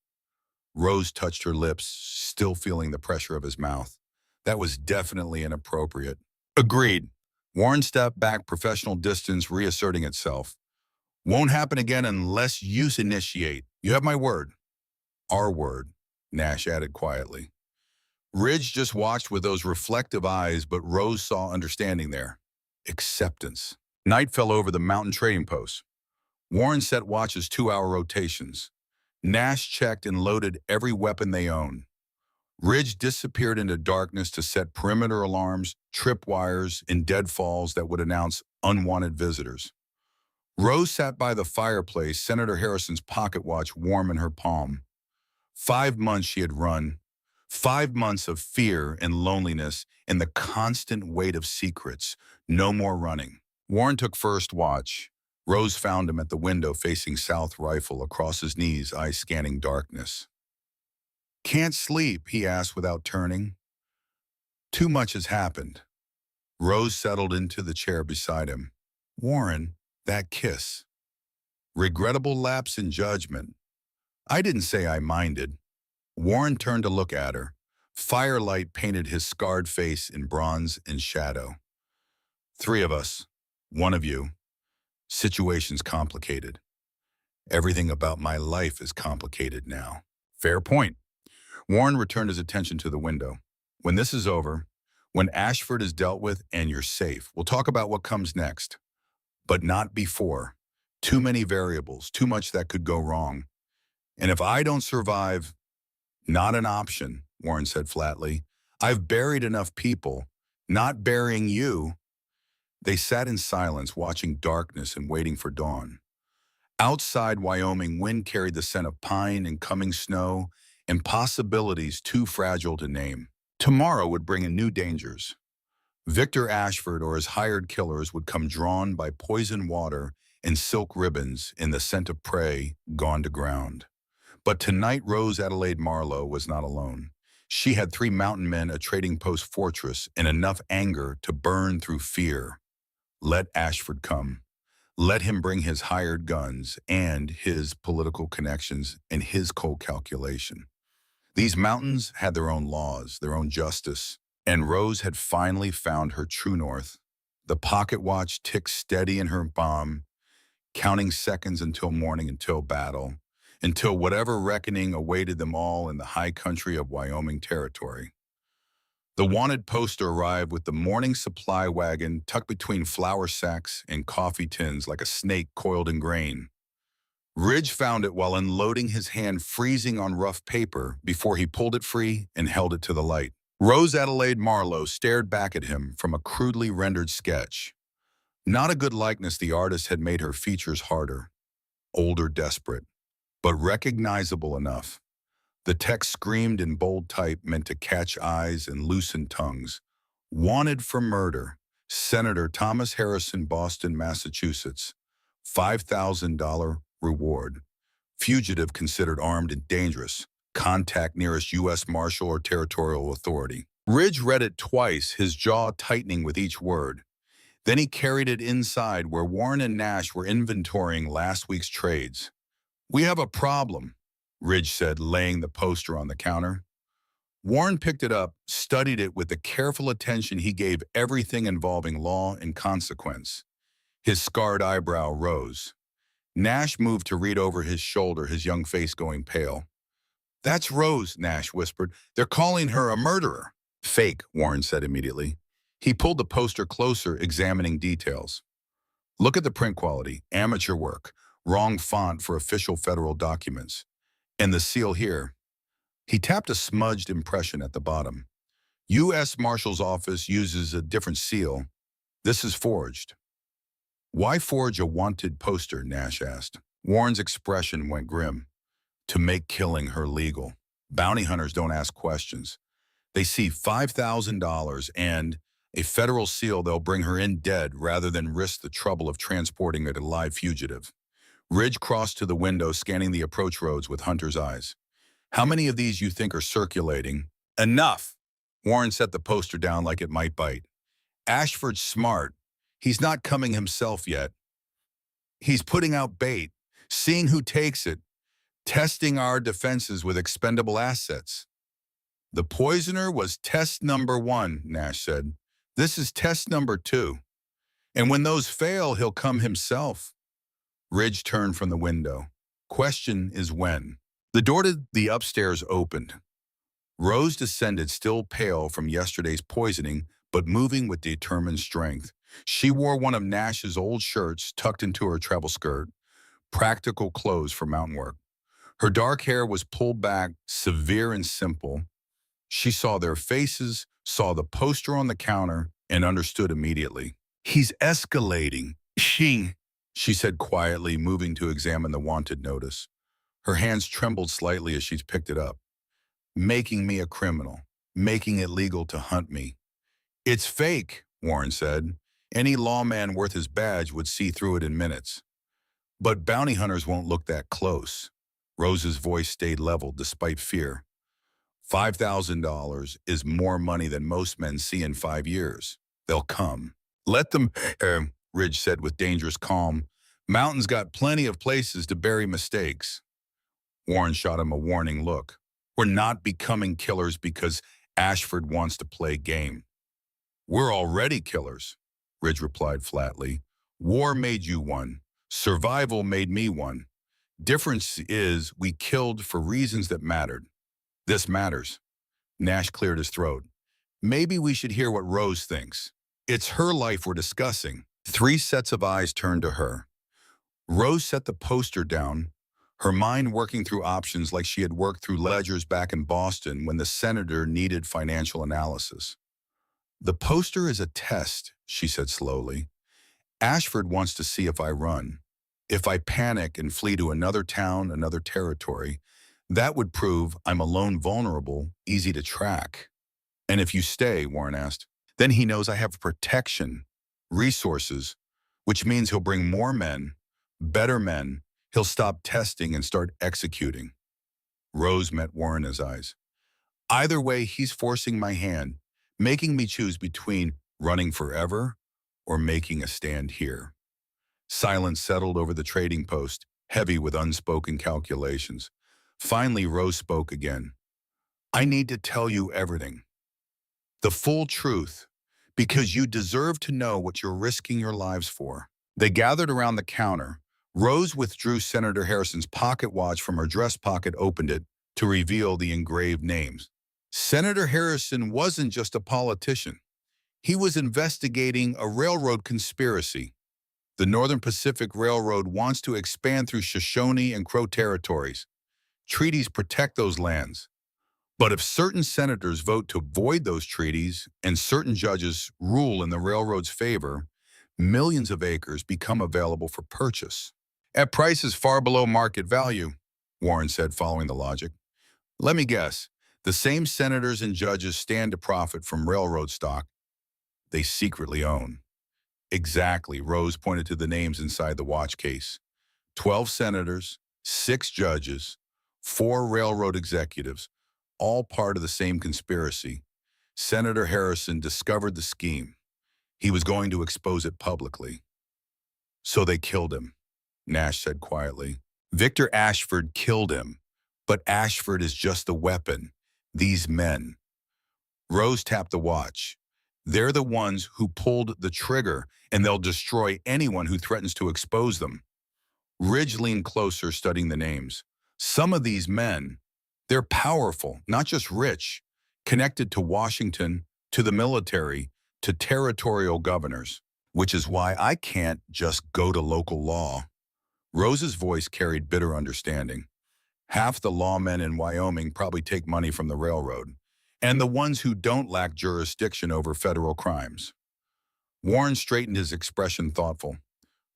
Rose touched her lips, still feeling the pressure of his mouth. That was definitely inappropriate. Agreed. Warren stepped back, professional distance reasserting itself. Won't happen again unless you initiate. You have my word. Our word, Nash added quietly. Ridge just watched with those reflective eyes, but Rose saw understanding there. Acceptance. Night fell over the mountain trading post. Warren set watches 2-hour rotations. Nash checked and loaded every weapon they owned. Ridge disappeared into darkness to set perimeter alarms, tripwires, and deadfalls that would announce unwanted visitors. Rose sat by the fireplace, Senator Harrison's pocket watch warm in her palm. 5 months she had run. 5 months of fear and loneliness and the constant weight of secrets. No more running. Warren took first watch. Rose found him at the window facing south, rifle across his knees, eyes scanning darkness. Can't sleep, he asked without turning. Too much has happened. Rose settled into the chair beside him. Warren, that kiss. Regrettable lapse in judgment. I didn't say I minded. Warren turned to look at her. Firelight painted his scarred face in bronze and shadow. 3 of us. 1 of you. Situation's complicated. Everything about my life is complicated now. Fair point. Warren returned his attention to the window. When this is over, when Ashford is dealt with and you're safe, we'll talk about what comes next. But not before. Too many variables, too much that could go wrong. And if I don't survive, not an option, Warren said flatly. I've buried enough people. Not burying you. They sat in silence, watching darkness and waiting for dawn. Outside Wyoming, wind carried the scent of pine and coming snow and possibilities too fragile to name. Tomorrow would bring in new dangers. Victor Ashford or his hired killers would come drawn by poison water and silk ribbons in the scent of prey gone to ground. But tonight Rose Adelaide Marlowe was not alone. She had 3 mountain men, a trading post fortress, and enough anger to burn through fear. Let Ashford come. Let him bring his hired guns and his political connections and his cold calculation. These mountains had their own laws, their own justice, and Rose had finally found her true north. The pocket watch ticked steady in her palm, counting seconds until morning, until battle, until whatever reckoning awaited them all in the high country of Wyoming territory. The wanted poster arrived with the morning supply wagon tucked between flour sacks and coffee tins like a snake coiled in grain. Ridge found it while unloading, his hand freezing on rough paper before he pulled it free and held it to the light. Rose Adelaide Marlowe stared back at him from a crudely rendered sketch. Not a good likeness, the artist had made her features harder, older, desperate, but recognizable enough. The text screamed in bold type meant to catch eyes and loosen tongues. Wanted for murder, Senator Thomas Harrison, Boston, Massachusetts. $5,000 reward. Fugitive considered armed and dangerous. Contact nearest U.S. Marshal or Territorial Authority. Ridge read it twice, his jaw tightening with each word. Then he carried it inside where Warren and Nash were inventorying last week's trades. We have a problem, Ridge said, laying the poster on the counter. Warren picked it up, studied it with the careful attention he gave everything involving law and consequence. His scarred eyebrow rose. Nash moved to read over his shoulder, his young face going pale. That's Rose, Nash whispered. They're calling her a murderer. Fake, Warren said immediately. He pulled the poster closer, examining details. Look at the print quality, amateur work, wrong font for official federal documents. And the seal here. He tapped a smudged impression at the bottom. U.S. Marshal's Office uses a different seal. This is forged. Why forge a wanted poster, Nash asked. Warren's expression went grim. To make killing her legal. Bounty hunters don't ask questions. They see $5,000 and a federal seal, they'll bring her in dead rather than risk the trouble of transporting a live fugitive. Ridge crossed to the window, scanning the approach roads with hunter's eyes. How many of these you think are circulating? Enough! Warren set the poster down like it might bite. Ashford's smart. He's not coming himself yet. He's putting out bait, seeing who takes it, testing our defenses with expendable assets. The poisoner was test number 1, Nash said. This is test number 2. And when those fail, he'll come himself. Ridge turned from the window. Question is when. The door to the upstairs opened. Rose descended, still pale from yesterday's poisoning, but moving with determined strength. She wore one of Nash's old shirts tucked into her travel skirt, practical clothes for mountain work. Her dark hair was pulled back, severe and simple. She saw their faces, saw the poster on the counter, and understood immediately. He's escalating. She said quietly, moving to examine the wanted notice. Her hands trembled slightly as she picked it up. Making me a criminal, making it legal to hunt me. It's fake, Warren said. Any lawman worth his badge would see through it in minutes. But bounty hunters won't look that close. Rose's voice stayed level despite fear. $5,000 is more money than most men see in 5 years. They'll come. Let them, Ridge said with dangerous calm. Mountains got plenty of places to bury mistakes. Warren shot him a warning look. We're not becoming killers because Ashford wants to play game. We're already killers, Ridge replied flatly. War made you one. Survival made me one. Difference is we killed for reasons that mattered. This matters. Nash cleared his throat. Maybe we should hear what Rose thinks. It's her life we're discussing. Three sets of eyes turned to her. Rose set the poster down, her mind working through options like she had worked through ledgers back in Boston when the senator needed financial analysis. The poster is a test, she said slowly. Ashford wants to see if I run. If I panic and flee to another town, another territory, that would prove I'm alone, vulnerable, easy to track. And if you stay, Warren asked, then he knows I have protection, resources, which means he'll bring more men, better men. He'll stop testing and start executing. Rose met Warren in his eyes. Either way, he's forcing my hand, making me choose between running forever or making a stand here. Silence settled over the trading post, heavy with unspoken calculations. Finally, Rose spoke again. I need to tell you everything. The full truth, because you deserve to know what you're risking your lives for. They gathered around the counter. Rose withdrew Senator Harrison's pocket watch from her dress pocket, opened it to reveal the engraved names. Senator Harrison wasn't just a politician. He was investigating a railroad conspiracy. The Northern Pacific Railroad wants to expand through Shoshone and Crow territories. Treaties protect those lands. But if certain senators vote to void those treaties and certain judges rule in the railroad's favor, millions of acres become available for purchase. At prices far below market value, Warren said, following the logic. Let me guess, the same senators and judges stand to profit from railroad stock they secretly own. Exactly, Rose pointed to the names inside the watch case. 12 senators, 6 judges, 4 railroad executives, all part of the same conspiracy. Senator Harrison discovered the scheme. He was going to expose it publicly. So they killed him, Nash said quietly. Victor Ashford killed him, but Ashford is just the weapon. These men. Rose tapped the watch. They're the ones who pulled the trigger, and they'll destroy anyone who threatens to expose them. Ridge leaned closer, studying the names. Some of these men, they're powerful, not just rich, connected to Washington, to the military, to territorial governors, which is why I can't just go to local law. Rose's voice carried bitter understanding. Half the lawmen in Wyoming probably take money from the railroad, and the ones who don't lack jurisdiction over federal crimes. Warren straightened his expression, thoughtful.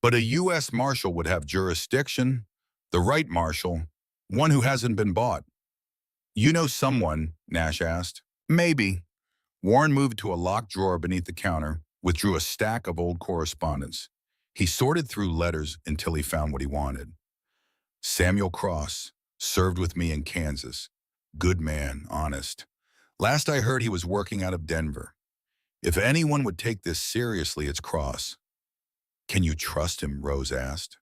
But a U.S. Marshal would have jurisdiction, the right marshal, one who hasn't been bought. You know someone, Nash asked. Maybe. Warren moved to a locked drawer beneath the counter, withdrew a stack of old correspondence. He sorted through letters until he found what he wanted. Samuel Cross, served with me in Kansas. Good man, honest. Last I heard, he was working out of Denver. If anyone would take this seriously, it's Cross. Can you trust him? Rose asked.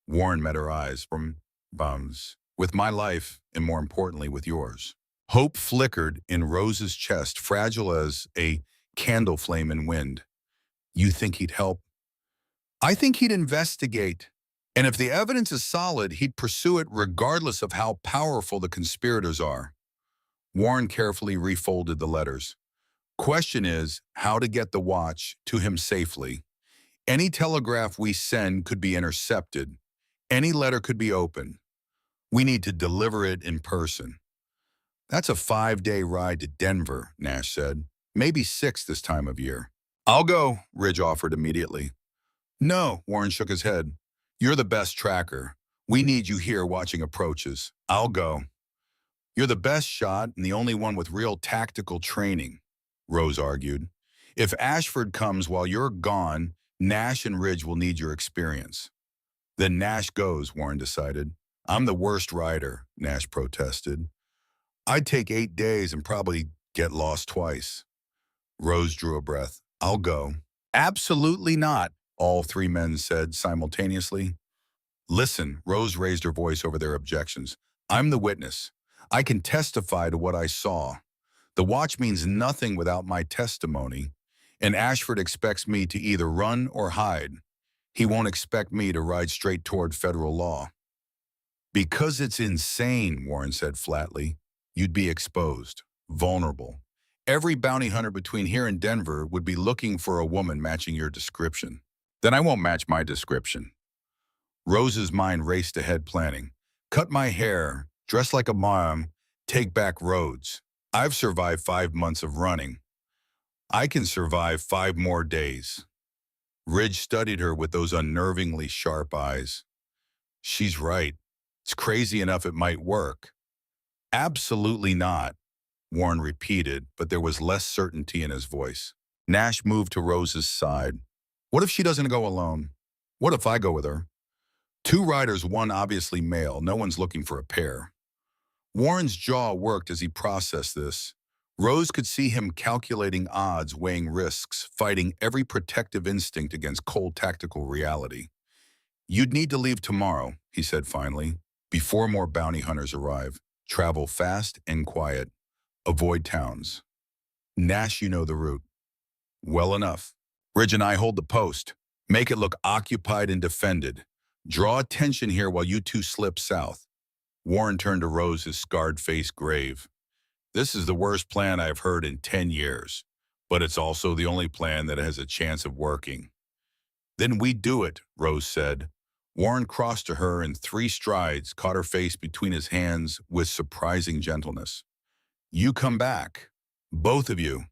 Warren met her eyes from bums. With my life, and more importantly, with yours. Hope flickered in Rose's chest, fragile as a candle flame in wind. You think he'd help? I think he'd investigate. And if the evidence is solid, he'd pursue it regardless of how powerful the conspirators are. Warren carefully refolded the letters. Question is how to get the watch to him safely. Any telegraph we send could be intercepted. Any letter could be opened. We need to deliver it in person. That's a 5-day ride to Denver, Nash said. Maybe 6 this time of year. I'll go, Ridge offered immediately. No, Warren shook his head. You're the best tracker. We need you here watching approaches. I'll go. You're the best shot and the only one with real tactical training, Rose argued. If Ashford comes while you're gone, Nash and Ridge will need your experience. Then Nash goes, Warren decided. I'm the worst rider, Nash protested. I'd take 8 days and probably get lost twice. Rose drew a breath. I'll go. Absolutely not, all 3 men said simultaneously. Listen, Rose raised her voice over their objections. I'm the witness. I can testify to what I saw. The watch means nothing without my testimony, and Ashford expects me to either run or hide. He won't expect me to ride straight toward federal law. Because it's insane, Warren said flatly. You'd be exposed, vulnerable. Every bounty hunter between here and Denver would be looking for a woman matching your description. Then I won't match my description. Rose's mind raced ahead planning. Cut my hair, dress like a mom, take back roads. I've survived 5 months of running. I can survive 5 more days. Ridge studied her with those unnervingly sharp eyes. She's right. It's crazy enough it might work. Absolutely not, Warren repeated, but there was less certainty in his voice. Nash moved to Rose's side. What if she doesn't go alone? What if I go with her? Two riders, one obviously male. No one's looking for a pair. Warren's jaw worked as he processed this. Rose could see him calculating odds, weighing risks, fighting every protective instinct against cold tactical reality. You'd need to leave tomorrow, he said finally, before more bounty hunters arrive. Travel fast and quiet. Avoid towns. Nash, you know the route. Well enough. Ridge and I hold the post. Make it look occupied and defended. Draw attention here while you two slip south. Warren turned to Rose, his scarred face grave. This is the worst plan I've heard in 10 years, but it's also the only plan that has a chance of working. Then we do it, Rose said. Warren crossed to her in 3 strides, caught her face between his hands with surprising gentleness. You come back. Both of you.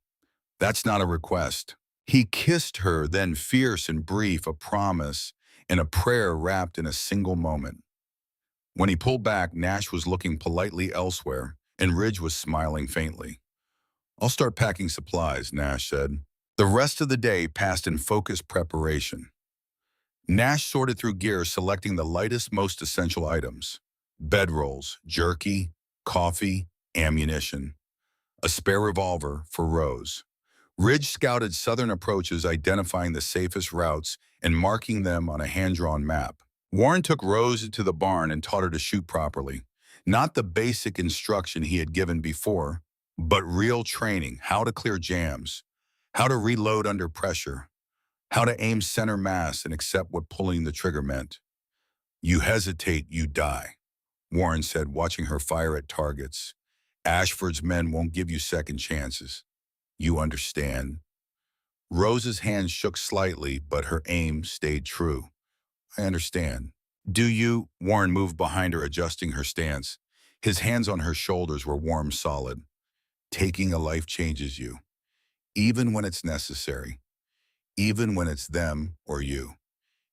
That's not a request. He kissed her, then fierce and brief, a promise and a prayer wrapped in a single moment. When he pulled back, Nash was looking politely elsewhere, and Ridge was smiling faintly. I'll start packing supplies, Nash said. The rest of the day passed in focused preparation. Nash sorted through gear, selecting the lightest, most essential items. Bedrolls, jerky, coffee, ammunition. A spare revolver for Rose. Ridge scouted southern approaches, identifying the safest routes and marking them on a hand-drawn map. Warren took Rose into the barn and taught her to shoot properly. Not the basic instruction he had given before, but real training, how to clear jams, how to reload under pressure, how to aim center mass and accept what pulling the trigger meant. You hesitate, you die, Warren said, watching her fire at targets. Ashford's men won't give you second chances. You understand. Rose's hand shook slightly, but her aim stayed true. I understand. Do you? Warren moved behind her, adjusting her stance. His hands on her shoulders were warm, solid. Taking a life changes you, even when it's necessary, even when it's them or you.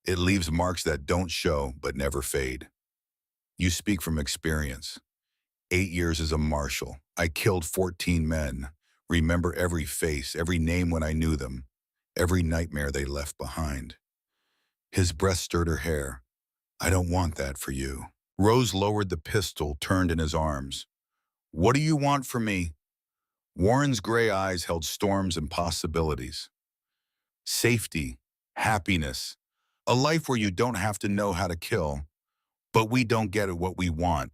It leaves marks that don't show but never fade. You speak from experience. 8 years as a marshal. I killed 14 men. Remember every face, every name when I knew them, every nightmare they left behind. His breath stirred her hair. I don't want that for you. Rose lowered the pistol, turned in his arms. What do you want from me? Warren's gray eyes held storms and possibilities. Safety, happiness, a life where you don't have to know how to kill, but we don't get what we want.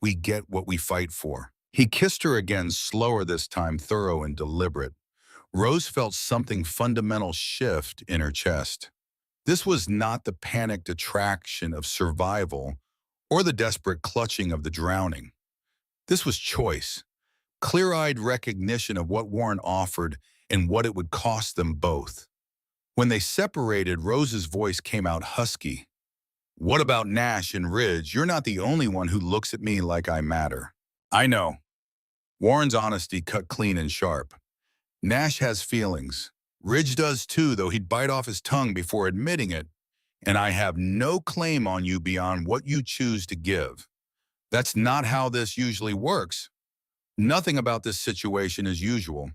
We get what we fight for. He kissed her again, slower this time, thorough and deliberate. Rose felt something fundamental shift in her chest. This was not the panicked attraction of survival or the desperate clutching of the drowning. This was choice, clear-eyed recognition of what Warren offered and what it would cost them both. When they separated, Rose's voice came out husky. What about Nash and Ridge? You're not the only one who looks at me like I matter. I know. Warren's honesty cut clean and sharp. Nash has feelings. Ridge does too, though he'd bite off his tongue before admitting it. And I have no claim on you beyond what you choose to give. That's not how this usually works. Nothing about this situation is usual.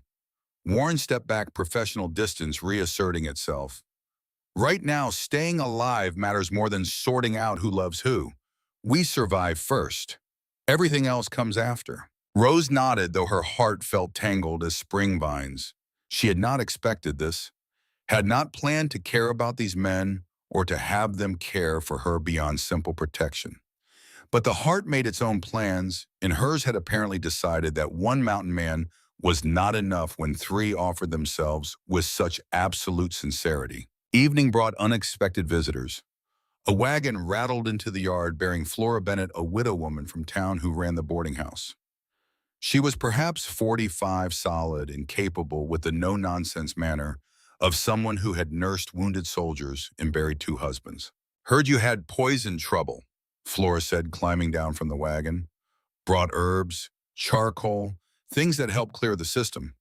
Warren stepped back, professional distance reasserting itself. Right now, staying alive matters more than sorting out who loves who. We survive first. Everything else comes after. Rose nodded, though her heart felt tangled as spring vines. She had not expected this, had not planned to care about these men or to have them care for her beyond simple protection. But the heart made its own plans, and hers had apparently decided that one mountain man was not enough when 3 offered themselves with such absolute sincerity. Evening brought unexpected visitors. A wagon rattled into the yard bearing Flora Bennett, a widow woman from town who ran the boarding house. She was perhaps 45 solid and capable with the no-nonsense manner of someone who had nursed wounded soldiers and buried two husbands. Heard you had poison trouble, Flora said, climbing down from the wagon. Brought herbs, charcoal, things that help clear the system.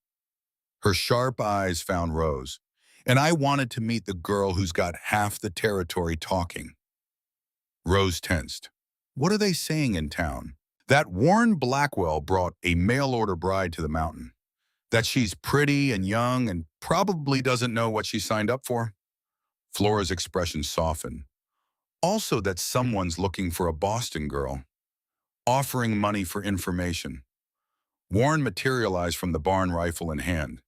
Her sharp eyes found Rose. And I wanted to meet the girl who's got half the territory talking. Rose tensed. What are they saying in town? That Warren Blackwell brought a mail-order bride to the mountain. That she's pretty and young and probably doesn't know what she signed up for. Flora's expression softened. Also that someone's looking for a Boston girl, offering money for information. Warren materialized from the barn, rifle in hand.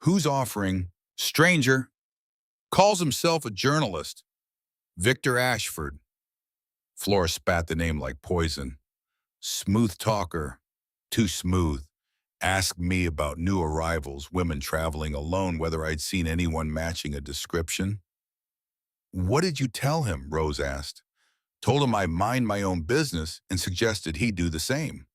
Who's offering? Stranger. Calls himself a journalist. Victor Ashford. Flora spat the name like poison. Smooth talker. Too smooth. Asked me about new arrivals, women traveling alone, whether I'd seen anyone matching a description. What did you tell him? Rose asked. Told him I mind my own business and suggested he do the same.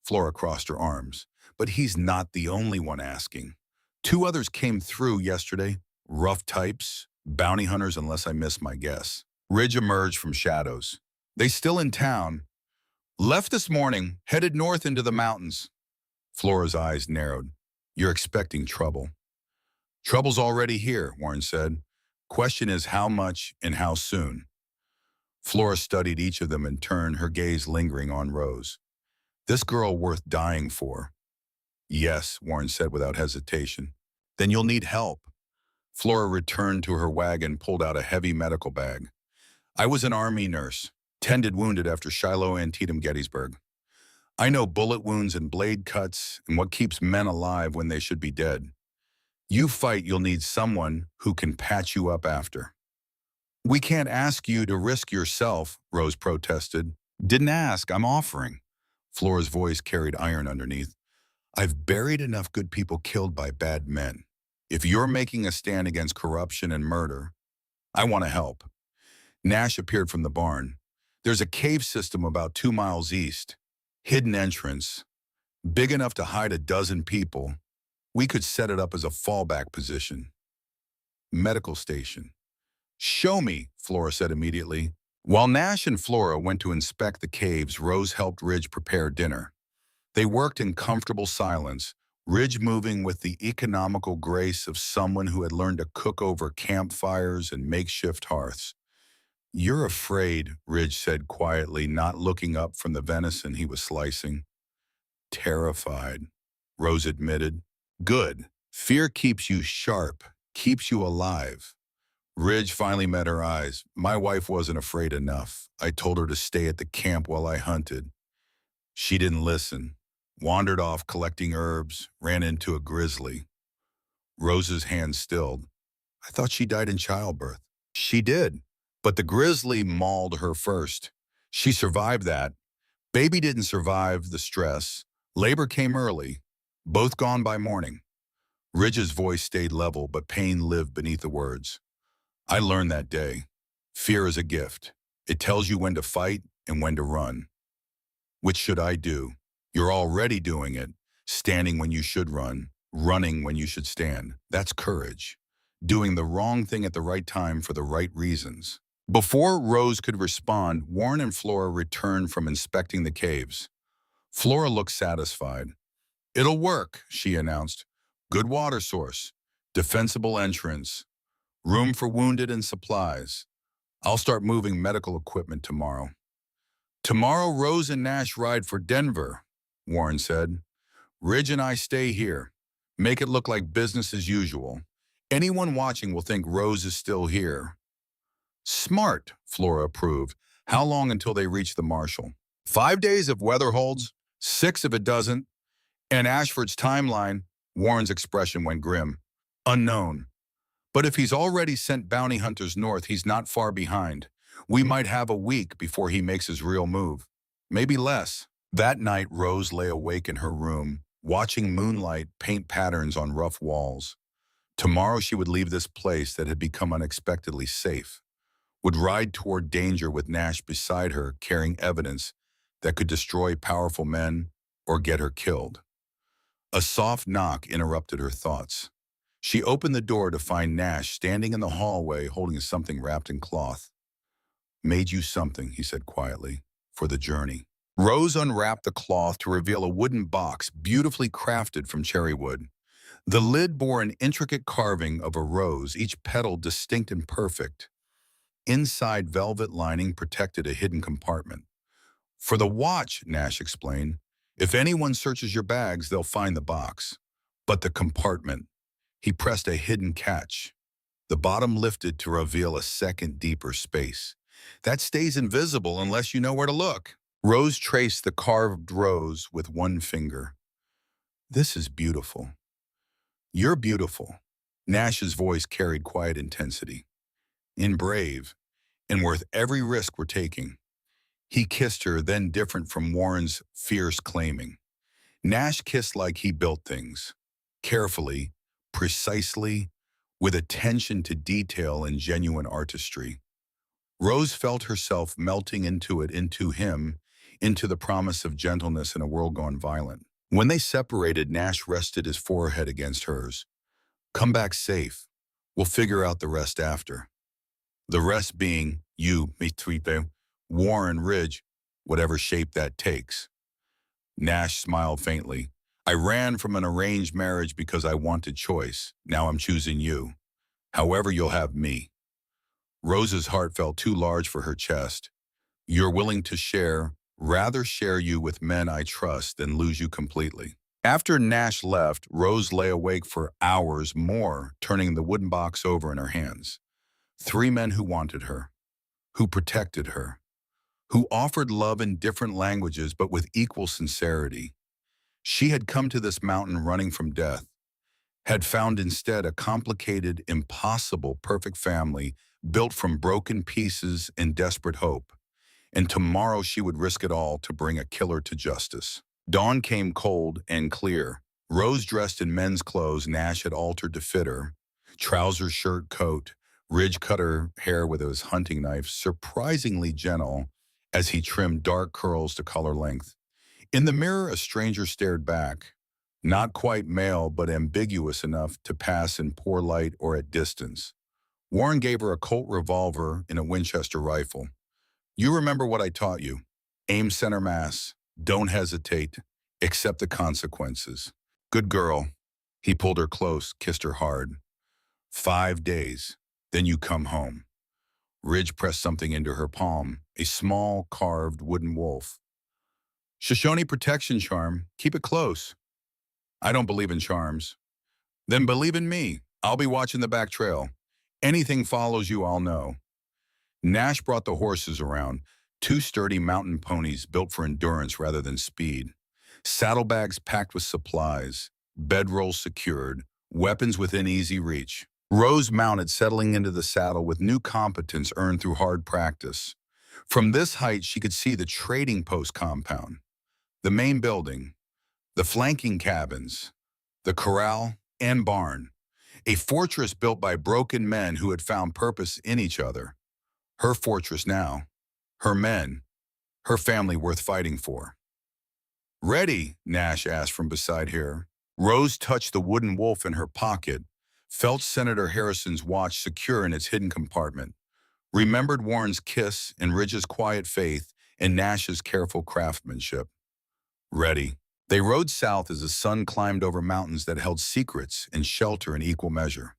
Flora crossed her arms. But he's not the only one asking. Two others came through yesterday. Rough types, bounty hunters unless I miss my guess. Ridge emerged from shadows. They still in town. Left this morning, headed north into the mountains. Flora's eyes narrowed. You're expecting trouble. Trouble's already here, Warren said. Question is how much and how soon. Flora studied each of them in turn, her gaze lingering on Rose. This girl worth dying for. Yes, Warren said without hesitation. Then you'll need help. Flora returned to her wagon, pulled out a heavy medical bag. I was an Army nurse, tended wounded after Shiloh, Antietam, Gettysburg. I know bullet wounds and blade cuts and what keeps men alive when they should be dead. You fight, you'll need someone who can patch you up after. We can't ask you to risk yourself, Rose protested. Didn't ask, I'm offering. Flora's voice carried iron underneath. I've buried enough good people killed by bad men. If you're making a stand against corruption and murder, I want to help. Nash appeared from the barn. There's a cave system about 2 miles east. Hidden entrance. Big enough to hide a dozen people. We could set it up as a fallback position. Medical station. Show me, Flora said immediately. While Nash and Flora went to inspect the caves, Rose helped Ridge prepare dinner. They worked in comfortable silence, Ridge moving with the economical grace of someone who had learned to cook over campfires and makeshift hearths. You're afraid, Ridge said quietly, not looking up from the venison he was slicing. Terrified, Rose admitted. Good. Fear keeps you sharp, keeps you alive. Ridge finally met her eyes. My wife wasn't afraid enough. I told her to stay at the camp while I hunted. She didn't listen. Wandered off collecting herbs, ran into a grizzly. Rose's hand stilled. I thought she died in childbirth. She did, but the grizzly mauled her first. She survived that. Baby didn't survive the stress. Labor came early. Both gone by morning. Ridge's voice stayed level, but pain lived beneath the words. I learned that day. Fear is a gift. It tells you when to fight and when to run. Which should I do? You're already doing it. Standing when you should run. Running when you should stand. That's courage. Doing the wrong thing at the right time for the right reasons. Before Rose could respond, Warren and Flora returned from inspecting the caves. Flora looked satisfied. It'll work, she announced. Good water source. Defensible entrance. Room for wounded and supplies. I'll start moving medical equipment tomorrow. Tomorrow, Rose and Nash ride for Denver, Warren said. Ridge and I stay here. Make it look like business as usual. Anyone watching will think Rose is still here. Smart, Flora approved. How long until they reach the marshal? 5 days if weather holds, 6 if it doesn't. And Ashford's timeline, Warren's expression went grim. Unknown. But if he's already sent bounty hunters north, he's not far behind. We might have a week before he makes his real move. Maybe less. That night, Rose lay awake in her room, watching moonlight paint patterns on rough walls. Tomorrow she would leave this place that had become unexpectedly safe, would ride toward danger with Nash beside her, carrying evidence that could destroy powerful men or get her killed. A soft knock interrupted her thoughts. She opened the door to find Nash standing in the hallway holding something wrapped in cloth. "Made you something," he said quietly, "for the journey." Rose unwrapped the cloth to reveal a wooden box beautifully crafted from cherry wood. The lid bore an intricate carving of a rose, each petal distinct and perfect. Inside, velvet lining protected a hidden compartment. "For the watch," Nash explained. "If anyone searches your bags, they'll find the box. But the compartment." He pressed a hidden catch. The bottom lifted to reveal a second, deeper space. "That stays invisible unless you know where to look." Rose traced the carved rose with one finger. "This is beautiful." "You're beautiful." Nash's voice carried quiet intensity. "And brave, and worth every risk we're taking." He kissed her, then different from Warren's fierce claiming. Nash kissed like he built things. Carefully, precisely, with attention to detail and genuine artistry. Rose felt herself melting into it, into him, into the promise of gentleness in a world gone violent. When they separated, Nash rested his forehead against hers. "Come back safe. We'll figure out the rest after." The rest being you, me, Tripe, Warren, Ridge, whatever shape that takes. Nash smiled faintly. "I ran from an arranged marriage because I wanted choice. Now I'm choosing you. However, you'll have me." Rose's heart felt too large for her chest. "You're willing to share, rather share you with men I trust than lose you completely." After Nash left, Rose lay awake for hours more, turning the wooden box over in her hands. 3 men who wanted her, who protected her, who offered love in different languages but with equal sincerity. She had come to this mountain running from death, had found instead a complicated, impossible, perfect family built from broken pieces and desperate hope. And tomorrow she would risk it all to bring a killer to justice. Dawn came cold and clear. Rose dressed in men's clothes Nash had altered to fit her. Trousers, shirt, coat. Ridge cut her hair with his hunting knife, surprisingly gentle, as he trimmed dark curls to collar length. In the mirror, a stranger stared back. Not quite male, but ambiguous enough to pass in poor light or at distance. Warren gave her a Colt revolver and a Winchester rifle. "You remember what I taught you. Aim center mass. Don't hesitate. Accept the consequences. Good girl." He pulled her close, kissed her hard. 5 days. Then you come home." Ridge pressed something into her palm, a small, carved wooden wolf. "Shoshone protection charm. Keep it close." "I don't believe in charms." "Then believe in me. I'll be watching the back trail. Anything follows you, I'll know." Nash brought the horses around, 2 sturdy mountain ponies built for endurance rather than speed. Saddlebags packed with supplies, bedrolls secured, weapons within easy reach. Rose mounted, settling into the saddle with new competence earned through hard practice. From this height, she could see the trading post compound, the main building, the flanking cabins, the corral and barn, a fortress built by broken men who had found purpose in each other. Her fortress now, her men, her family worth fighting for. "Ready?" Nash asked from beside her. Rose touched the wooden wolf in her pocket, felt Senator Harrison's watch secure in its hidden compartment, remembered Warren's kiss and Ridge's quiet faith and Nash's careful craftsmanship. Ready. They rode south as the sun climbed over mountains that held secrets and shelter in equal measure.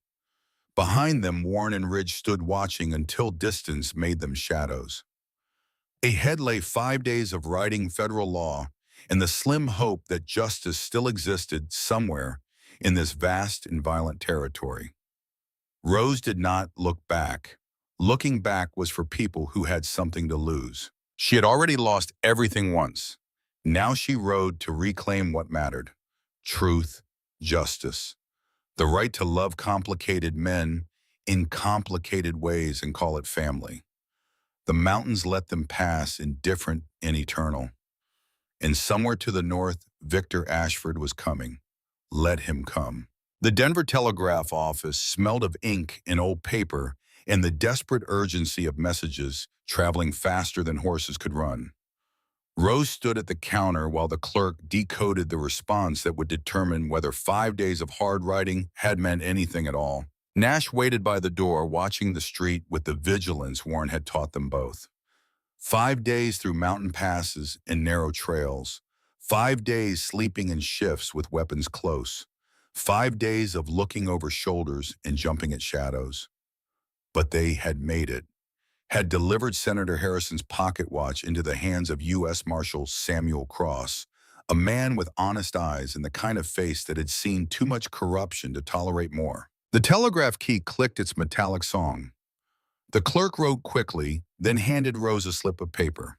Behind them, Warren and Ridge stood watching until distance made them shadows. Ahead lay 5 days of writing federal law and the slim hope that justice still existed somewhere in this vast and violent territory. Rose did not look back. Looking back was for people who had something to lose. She had already lost everything once. Now she rode to reclaim what mattered: truth, justice, the right to love complicated men in complicated ways and call it family. The mountains let them pass, indifferent and eternal. And somewhere to the north, Victor Ashford was coming. Let him come. The Denver Telegraph office smelled of ink and old paper and the desperate urgency of messages traveling faster than horses could run. Rose stood at the counter while the clerk decoded the response that would determine whether 5 days of hard riding had meant anything at all. Nash waited by the door, watching the street with the vigilance Warren had taught them both. 5 days through mountain passes and narrow trails. 5 days sleeping in shifts with weapons close. 5 days of looking over shoulders and jumping at shadows. But they had made it. Had delivered Senator Harrison's pocket watch into the hands of U.S. Marshal Samuel Cross, a man with honest eyes and the kind of face that had seen too much corruption to tolerate more. The telegraph key clicked its metallic song. The clerk wrote quickly, then handed Rose a slip of paper.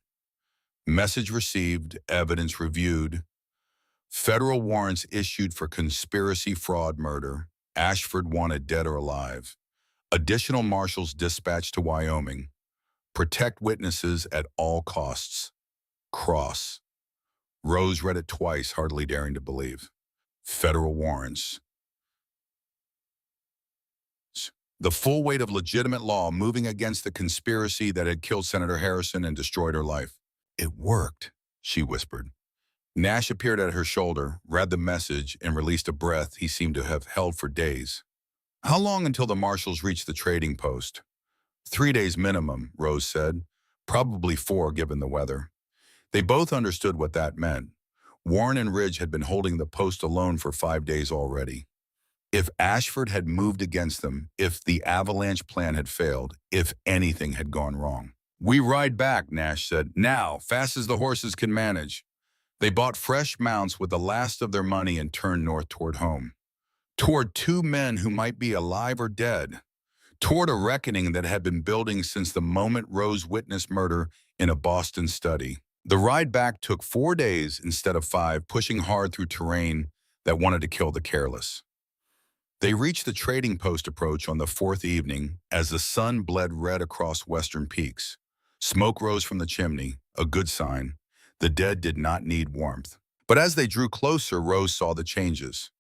Message received, evidence reviewed. Federal warrants issued for conspiracy, fraud, murder. Ashford wanted dead or alive. Additional marshals dispatched to Wyoming. Protect witnesses at all costs. Cross. Rose read it twice, hardly daring to believe. Federal warrants. The full weight of legitimate law moving against the conspiracy that had killed Senator Harrison and destroyed her life. It worked, she whispered. Nash appeared at her shoulder, read the message, and released a breath he seemed to have held for days. How long until the marshals reached the trading post? 3 days minimum, Rose said. Probably 4 given the weather. They both understood what that meant. Warren and Ridge had been holding the post alone for 5 days already. If Ashford had moved against them, if the avalanche plan had failed, if anything had gone wrong. We ride back, Nash said. Now, fast as the horses can manage. They bought fresh mounts with the last of their money and turned north toward home. Toward 2 men who might be alive or dead. Toward a reckoning that had been building since the moment Rose witnessed murder in a Boston study. The ride back took 4 days instead of 5, pushing hard through terrain that wanted to kill the careless. They reached the trading post approach on the 4th evening as the sun bled red across western peaks. Smoke rose from the chimney, a good sign. The dead did not need warmth. But as they drew closer, Rose saw the changes.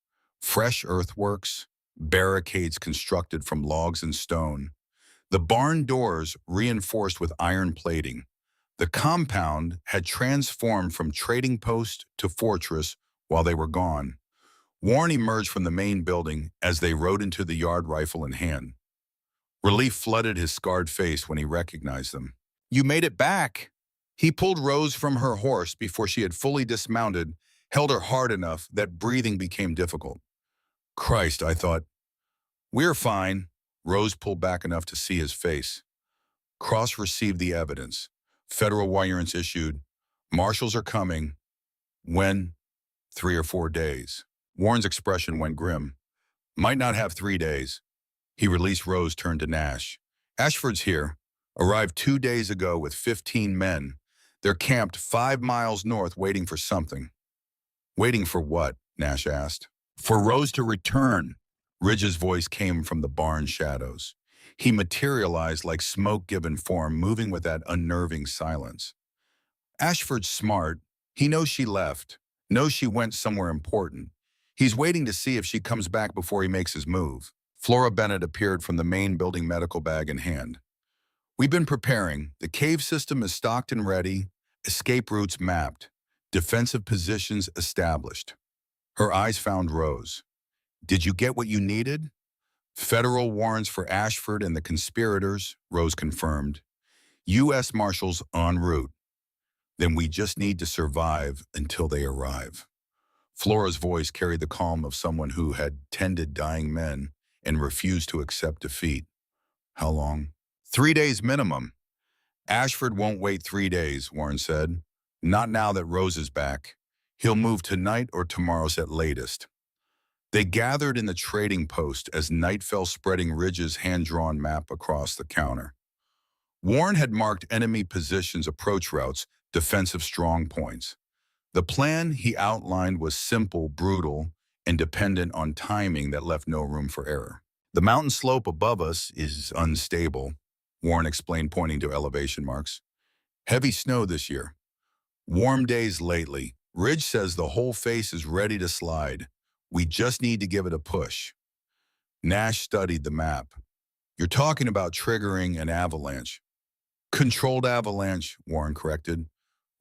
Fresh earthworks, barricades constructed from logs and stone. The barn doors reinforced with iron plating. The compound had transformed from trading post to fortress while they were gone. Warren emerged from the main building as they rode into the yard, rifle in hand. Relief flooded his scarred face when he recognized them. You made it back. He pulled Rose from her horse before she had fully dismounted, held her hard enough that breathing became difficult. Christ, I thought. We're fine. Rose pulled back enough to see his face. Cross received the evidence. Federal warrants issued. Marshals are coming. When? 3 or 4 days. Warren's expression went grim. Might not have 3 days. He released Rose, turned to Nash. Ashford's here. Arrived 2 days ago with 15 men. They're camped 5 miles north waiting for something. Waiting for what? Nash asked. For Rose to return. Ridge's voice came from the barn shadows. He materialized like smoke given form, moving with that unnerving silence. Ashford's smart. He knows she left. Knows she went somewhere important. He's waiting to see if she comes back before he makes his move. Flora Bennett appeared from the main building, medical bag in hand. We've been preparing. The cave system is stocked and ready. Escape routes mapped. Defensive positions established. Her eyes found Rose. Did you get what you needed? Federal warrants for Ashford and the conspirators, Rose confirmed. U.S. Marshals en route. Then we just need to survive until they arrive. Flora's voice carried the calm of someone who had tended dying men and refused to accept defeat. How long? 3 days minimum. Ashford won't wait 3 days, Warren said. Not now that Rose is back. He'll move tonight or tomorrow's at latest. They gathered in the trading post as night fell, spreading Ridge's hand-drawn map across the counter. Warren had marked enemy positions, approach routes, defensive strong points. The plan he outlined was simple, brutal, and dependent on timing that left no room for error. The mountain slope above us is unstable, Warren explained, pointing to elevation marks. Heavy snow this year. Warm days lately. Ridge says the whole face is ready to slide. We just need to give it a push. Nash studied the map. You're talking about triggering an avalanche. Controlled avalanche, Warren corrected.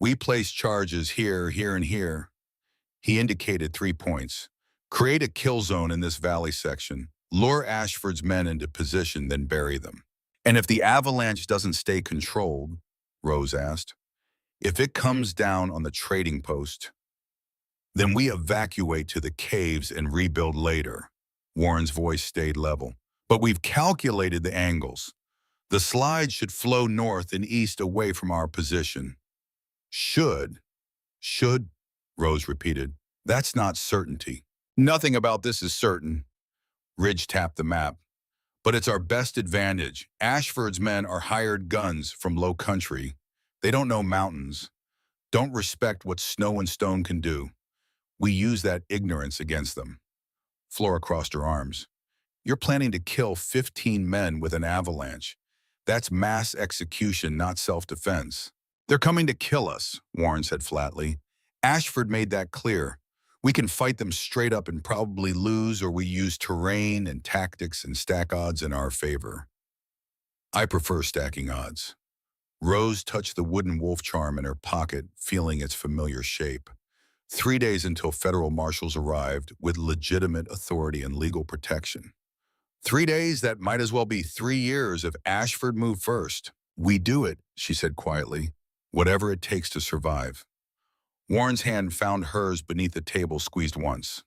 We place charges here, here, and here. He indicated 3 points. Create a kill zone in this valley section. Lure Ashford's men into position, then bury them. And if the avalanche doesn't stay controlled, Rose asked, if it comes down on the trading post, then we evacuate to the caves and rebuild later. Warren's voice stayed level. But we've calculated the angles. The slide should flow north and east away from our position. Should, Rose repeated. That's not certainty. Nothing about this is certain. Ridge tapped the map. But it's our best advantage. Ashford's men are hired guns from low country. They don't know mountains, don't respect what snow and stone can do. We use that ignorance against them. Flora crossed her arms. You're planning to kill 15 men with an avalanche. That's mass execution, not self-defense. They're coming to kill us, Warren said flatly. Ashford made that clear. We can fight them straight up and probably lose, or we use terrain and tactics and stack odds in our favor. I prefer stacking odds. Rose touched the wooden wolf charm in her pocket, feeling its familiar shape. 3 days until federal marshals arrived with legitimate authority and legal protection. 3 days that might as well be 3 years if Ashford moved first. We do it, she said quietly, whatever it takes to survive. Warren's hand found hers beneath the table, squeezed once.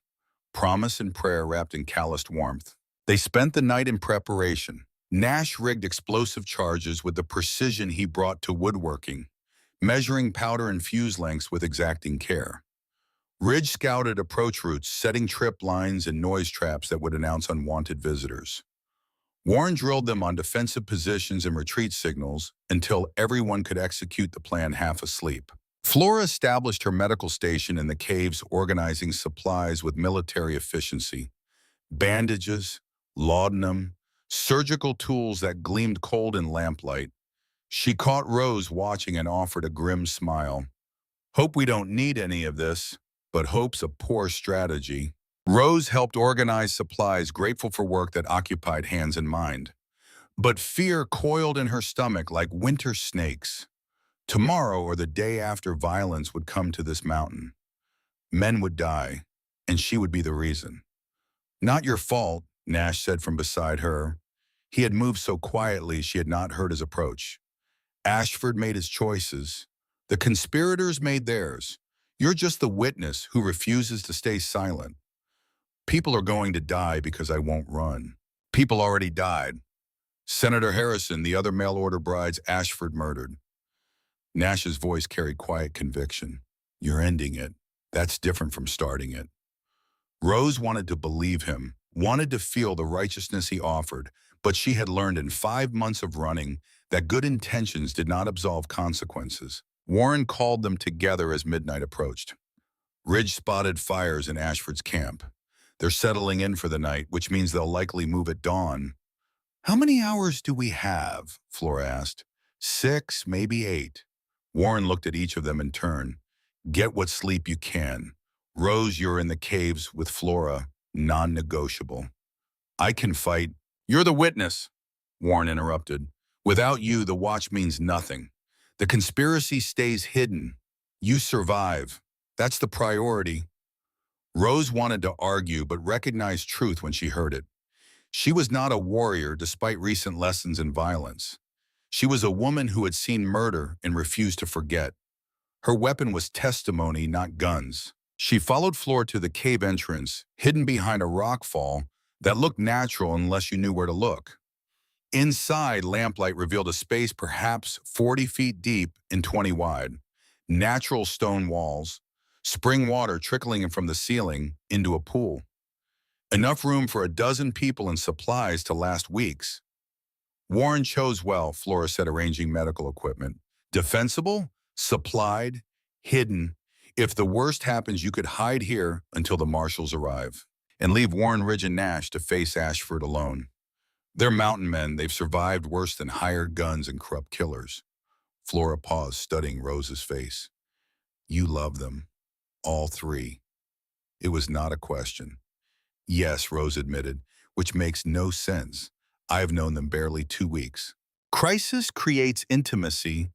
Promise and prayer wrapped in calloused warmth. They spent the night in preparation. Nash rigged explosive charges with the precision he brought to woodworking, measuring powder and fuse lengths with exacting care. Ridge scouted approach routes, setting trip lines and noise traps that would announce unwanted visitors. Warren drilled them on defensive positions and retreat signals until everyone could execute the plan half asleep. Flora established her medical station in the caves, organizing supplies with military efficiency. Bandages, laudanum, surgical tools that gleamed cold in lamplight. She caught Rose watching and offered a grim smile. Hope we don't need any of this, but hope's a poor strategy. Rose helped organize supplies, grateful for work that occupied hands and mind. But fear coiled in her stomach like winter snakes. Tomorrow or the day after, violence would come to this mountain. Men would die, and she would be the reason. Not your fault, Nash said from beside her. He had moved so quietly she had not heard his approach. Ashford made his choices. The conspirators made theirs. You're just the witness who refuses to stay silent. People are going to die because I won't run. People already died. Senator Harrison, the other mail-order brides Ashford murdered. Nash's voice carried quiet conviction. You're ending it. That's different from starting it. Rose wanted to believe him, wanted to feel the righteousness he offered, but she had learned in 5 months of running that good intentions did not absolve consequences. Warren called them together as midnight approached. Ridge spotted fires in Ashford's camp. They're settling in for the night, which means they'll likely move at dawn. How many hours do we have? Flora asked. 6, maybe 8. Warren looked at each of them in turn. Get what sleep you can. Rose, you're in the caves with Flora, non-negotiable. I can fight. You're the witness, Warren interrupted. Without you, the watch means nothing. The conspiracy stays hidden. You survive. That's the priority. Rose wanted to argue, but recognized truth when she heard it. She was not a warrior despite recent lessons in violence. She was a woman who had seen murder and refused to forget. Her weapon was testimony, not guns. She followed Flora to the cave entrance, hidden behind a rock fall that looked natural unless you knew where to look. Inside, lamplight revealed a space perhaps 40 feet deep and 20 wide. Natural stone walls, spring water trickling from the ceiling into a pool. Enough room for a dozen people and supplies to last weeks. Warren chose well, Flora said, arranging medical equipment. Defensible, supplied, hidden. If the worst happens, you could hide here until the marshals arrive and leave Warren, Ridge, and Nash to face Ashford alone. They're mountain men. They've survived worse than hired guns and corrupt killers. Flora paused, studying Rose's face. You love them. All 3. It was not a question. Yes, Rose admitted, which makes no sense. I've known them barely 2 weeks. Crisis creates intimacy.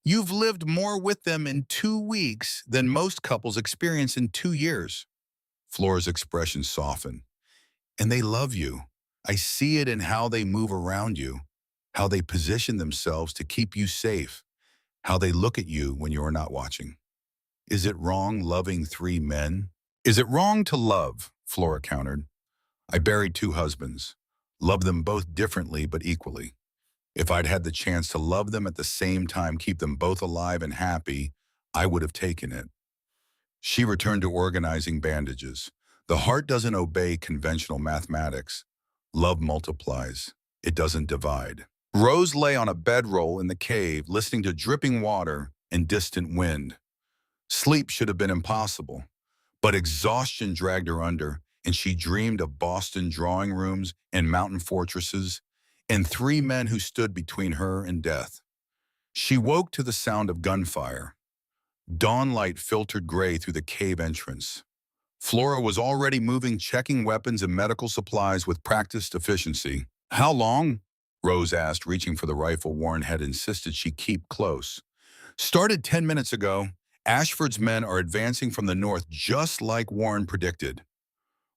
You've lived more with them in 2 weeks than most couples experience in 2 years. Flora's expression softened. And they love you. I see it in how they move around you, how they position themselves to keep you safe, how they look at you when you are not watching. Is it wrong loving 3 men? Is it wrong to love? Flora countered. I buried 2 husbands. Loved them both differently but equally. If I'd had the chance to love them at the same time, keep them both alive and happy, I would have taken it. She returned to organizing bandages. The heart doesn't obey conventional mathematics. Love multiplies. It doesn't divide. Rose lay on a bedroll in the cave, listening to dripping water and distant wind. Sleep should have been impossible, but exhaustion dragged her under, and she dreamed of Boston drawing rooms and mountain fortresses, and 3 men who stood between her and death. She woke to the sound of gunfire. Dawnlight filtered gray through the cave entrance. Flora was already moving, checking weapons and medical supplies with practiced efficiency. How long? Rose asked, reaching for the rifle Warren had insisted she keep close. Started 10 minutes ago. Ashford's men are advancing from the north just like Warren predicted.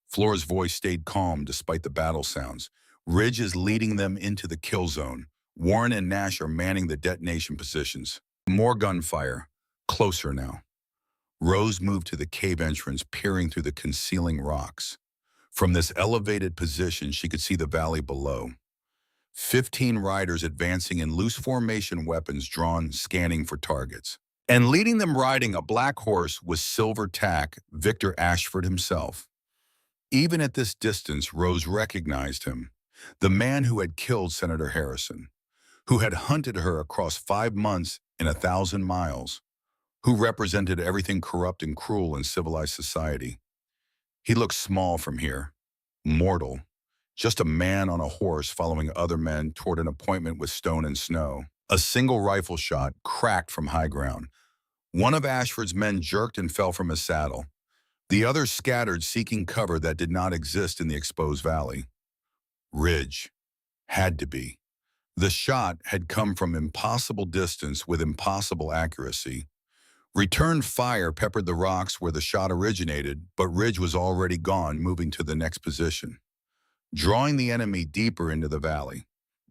Flora's voice stayed calm despite the battle sounds. Ridge is leading them into the kill zone. Warren and Nash are manning the detonation positions. More gunfire. Closer now. Rose moved to the cave entrance, peering through the concealing rocks. From this elevated position, she could see the valley below. 15 riders advancing in loose formation, weapons drawn, scanning for targets. And leading them, riding a black horse with silver tack, Victor Ashford himself. Even at this distance, Rose recognized him, the man who had killed Senator Harrison, who had hunted her across 5 months and 1,000 miles, who represented everything corrupt and cruel in civilized society. He looked small from here, mortal, just a man on a horse following other men toward an appointment with Stone and Snow. A single rifle shot cracked from high ground. One of Ashford's men jerked and fell from his saddle. The others scattered, seeking cover that did not exist in the exposed valley. Ridge. Had to be. The shot had come from impossible distance with impossible accuracy. Return fire peppered the rocks where the shot originated, but Ridge was already gone, moving to the next position, drawing the enemy deeper into the valley,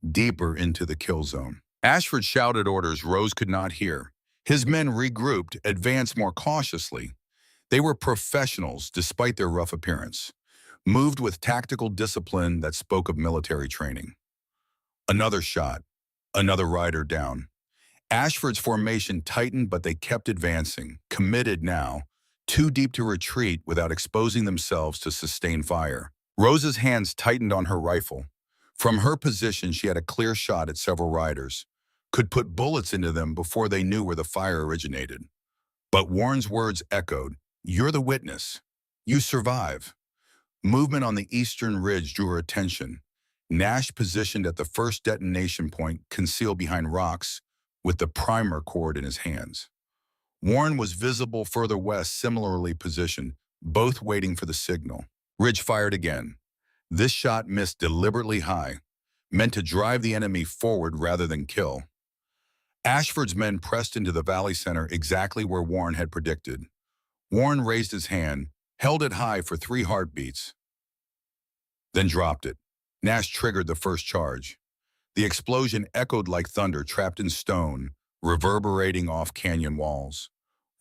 deeper into the kill zone. Ashford shouted orders Rose could not hear. His men regrouped, advanced more cautiously. They were professionals despite their rough appearance, moved with tactical discipline that spoke of military training. Another shot, another rider down. Ashford's formation tightened, but they kept advancing, committed now, too deep to retreat without exposing themselves to sustained fire. Rose's hands tightened on her rifle. From her position, she had a clear shot at several riders, could put bullets into them before they knew where the fire originated. But Warren's words echoed, "You're the witness. You survive." Movement on the eastern ridge drew her attention. Nash positioned at the first detonation point, concealed behind rocks, with the primer cord in his hands. Warren was visible further west, similarly positioned, both waiting for the signal. Ridge fired again. This shot missed deliberately high, meant to drive the enemy forward rather than kill. Ashford's men pressed into the valley center exactly where Warren had predicted. Warren raised his hand, held it high for 3 heartbeats, then dropped it. Nash triggered the first charge. The explosion echoed like thunder trapped in stone, reverberating off canyon walls.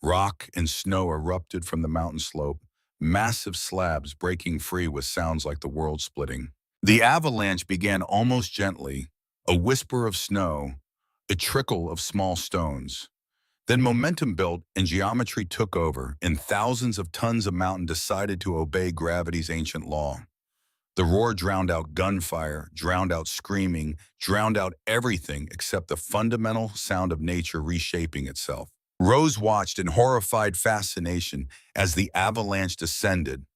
Rock and snow erupted from the mountain slope, massive slabs breaking free with sounds like the world splitting. The avalanche began almost gently, a whisper of snow, a trickle of small stones. Then momentum built and geometry took over, and thousands of tons of mountain decided to obey gravity's ancient law. The roar drowned out gunfire, drowned out screaming, drowned out everything except the fundamental sound of nature reshaping itself. Rose watched in horrified fascination as the avalanche descended.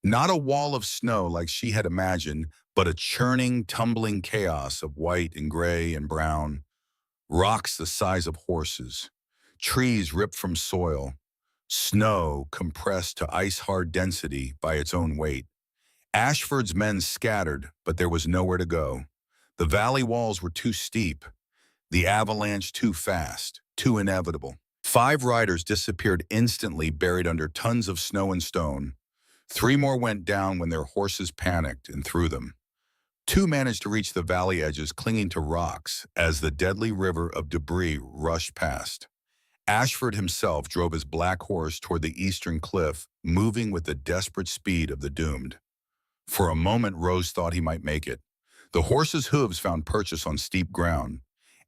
Not a wall of snow like she had imagined, but a churning, tumbling chaos of white and gray and brown. Rocks the size of horses, trees ripped from soil, snow compressed to ice-hard density by its own weight. Ashford's men scattered, but there was nowhere to go. The valley walls were too steep, the avalanche too fast. too inevitable. 5 riders disappeared instantly, buried under tons of snow and stone. 3 more went down when their horses panicked and threw them. 2 managed to reach the valley edges, clinging to rocks as the deadly river of debris rushed past. Ashford himself drove his black horse toward the eastern cliff, moving with the desperate speed of the doomed. For a moment, Rose thought he might make it. The horse's hooves found purchase on steep ground.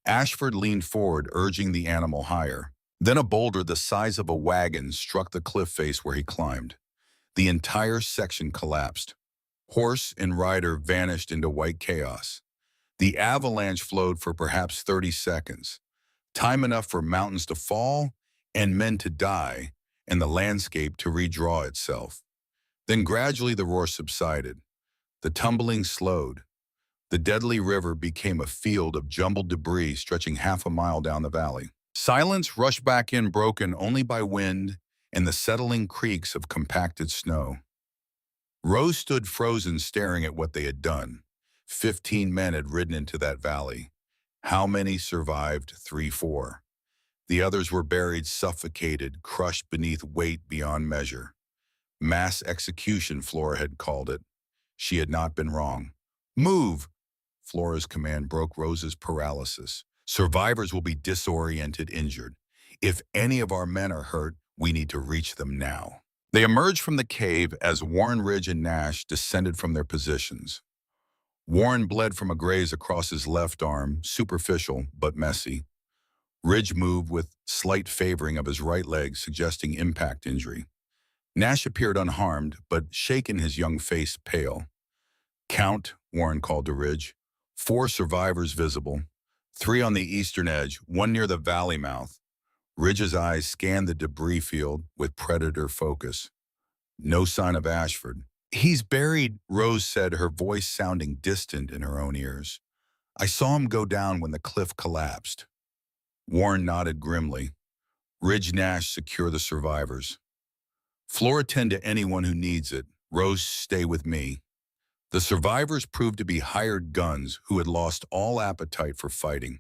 Ashford leaned forward, urging the animal higher. Then a boulder the size of a wagon struck the cliff face where he climbed. The entire section collapsed. Horse and rider vanished into white chaos. The avalanche flowed for perhaps 30 seconds, time enough for mountains to fall and men to die, and the landscape to redraw itself. Then gradually the roar subsided. The tumbling slowed. The deadly river became a field of jumbled debris stretching half a mile down the valley. Silence rushed back in, broken only by wind and the settling creaks of compacted snow. Rose stood frozen, staring at what they had done. 15 men had ridden into that valley. How many survived? 3, 4. The others were buried, suffocated, crushed beneath weight beyond measure. Mass execution, Flora had called it. She had not been wrong. Move! Flora's command broke Rose's paralysis. Survivors will be disoriented, injured. If any of our men are hurt, we need to reach them now. They emerged from the cave as Warren, Ridge, and Nash descended from their positions. Warren bled from a graze across his left arm, superficial but messy. Ridge moved with slight favoring of his right leg, suggesting impact injury. Nash appeared unharmed, but shaken, his young face pale. Count, Warren called to Ridge. 4 survivors visible. 3 on the eastern edge, 1 near the valley mouth. Ridge's eyes scanned the debris field with predator focus. No sign of Ashford. He's buried, Rose said, her voice sounding distant in her own ears. I saw him go down when the cliff collapsed. Warren nodded grimly. Ridge, Nash, secure the survivors. Flora, tend to anyone who needs it. Rose, stay with me. The survivors proved to be hired guns who had lost all appetite for fighting.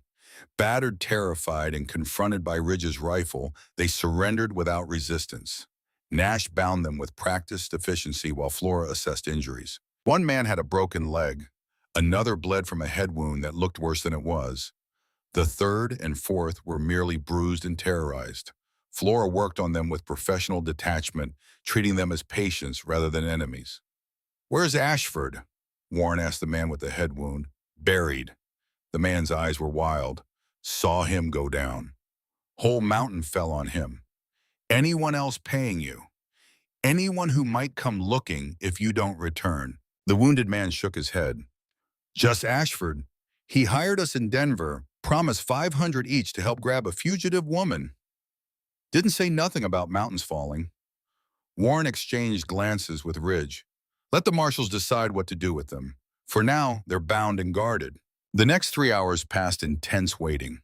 Battered, terrified, and confronted by Ridge's rifle, they surrendered without resistance. Nash bound them with practiced efficiency while Flora assessed injuries. 1 man had a broken leg. Another bled from a head wound that looked worse than it was. The 3rd and 4th were merely bruised and terrorized. Flora worked on them with professional detachment, treating them as patients rather than enemies. Where's Ashford? Warren asked the man with the head wound. Buried. The man's eyes were wild. Saw him go down. Whole mountain fell on him. Anyone else paying you? Anyone who might come looking if you don't return? The wounded man shook his head. Just Ashford. He hired us in Denver, promised $500 each to help grab a fugitive woman. Didn't say nothing about mountains falling. Warren exchanged glances with Ridge. Let the marshals decide what to do with them. For now, they're bound and guarded. The next 3 hours passed in tense waiting.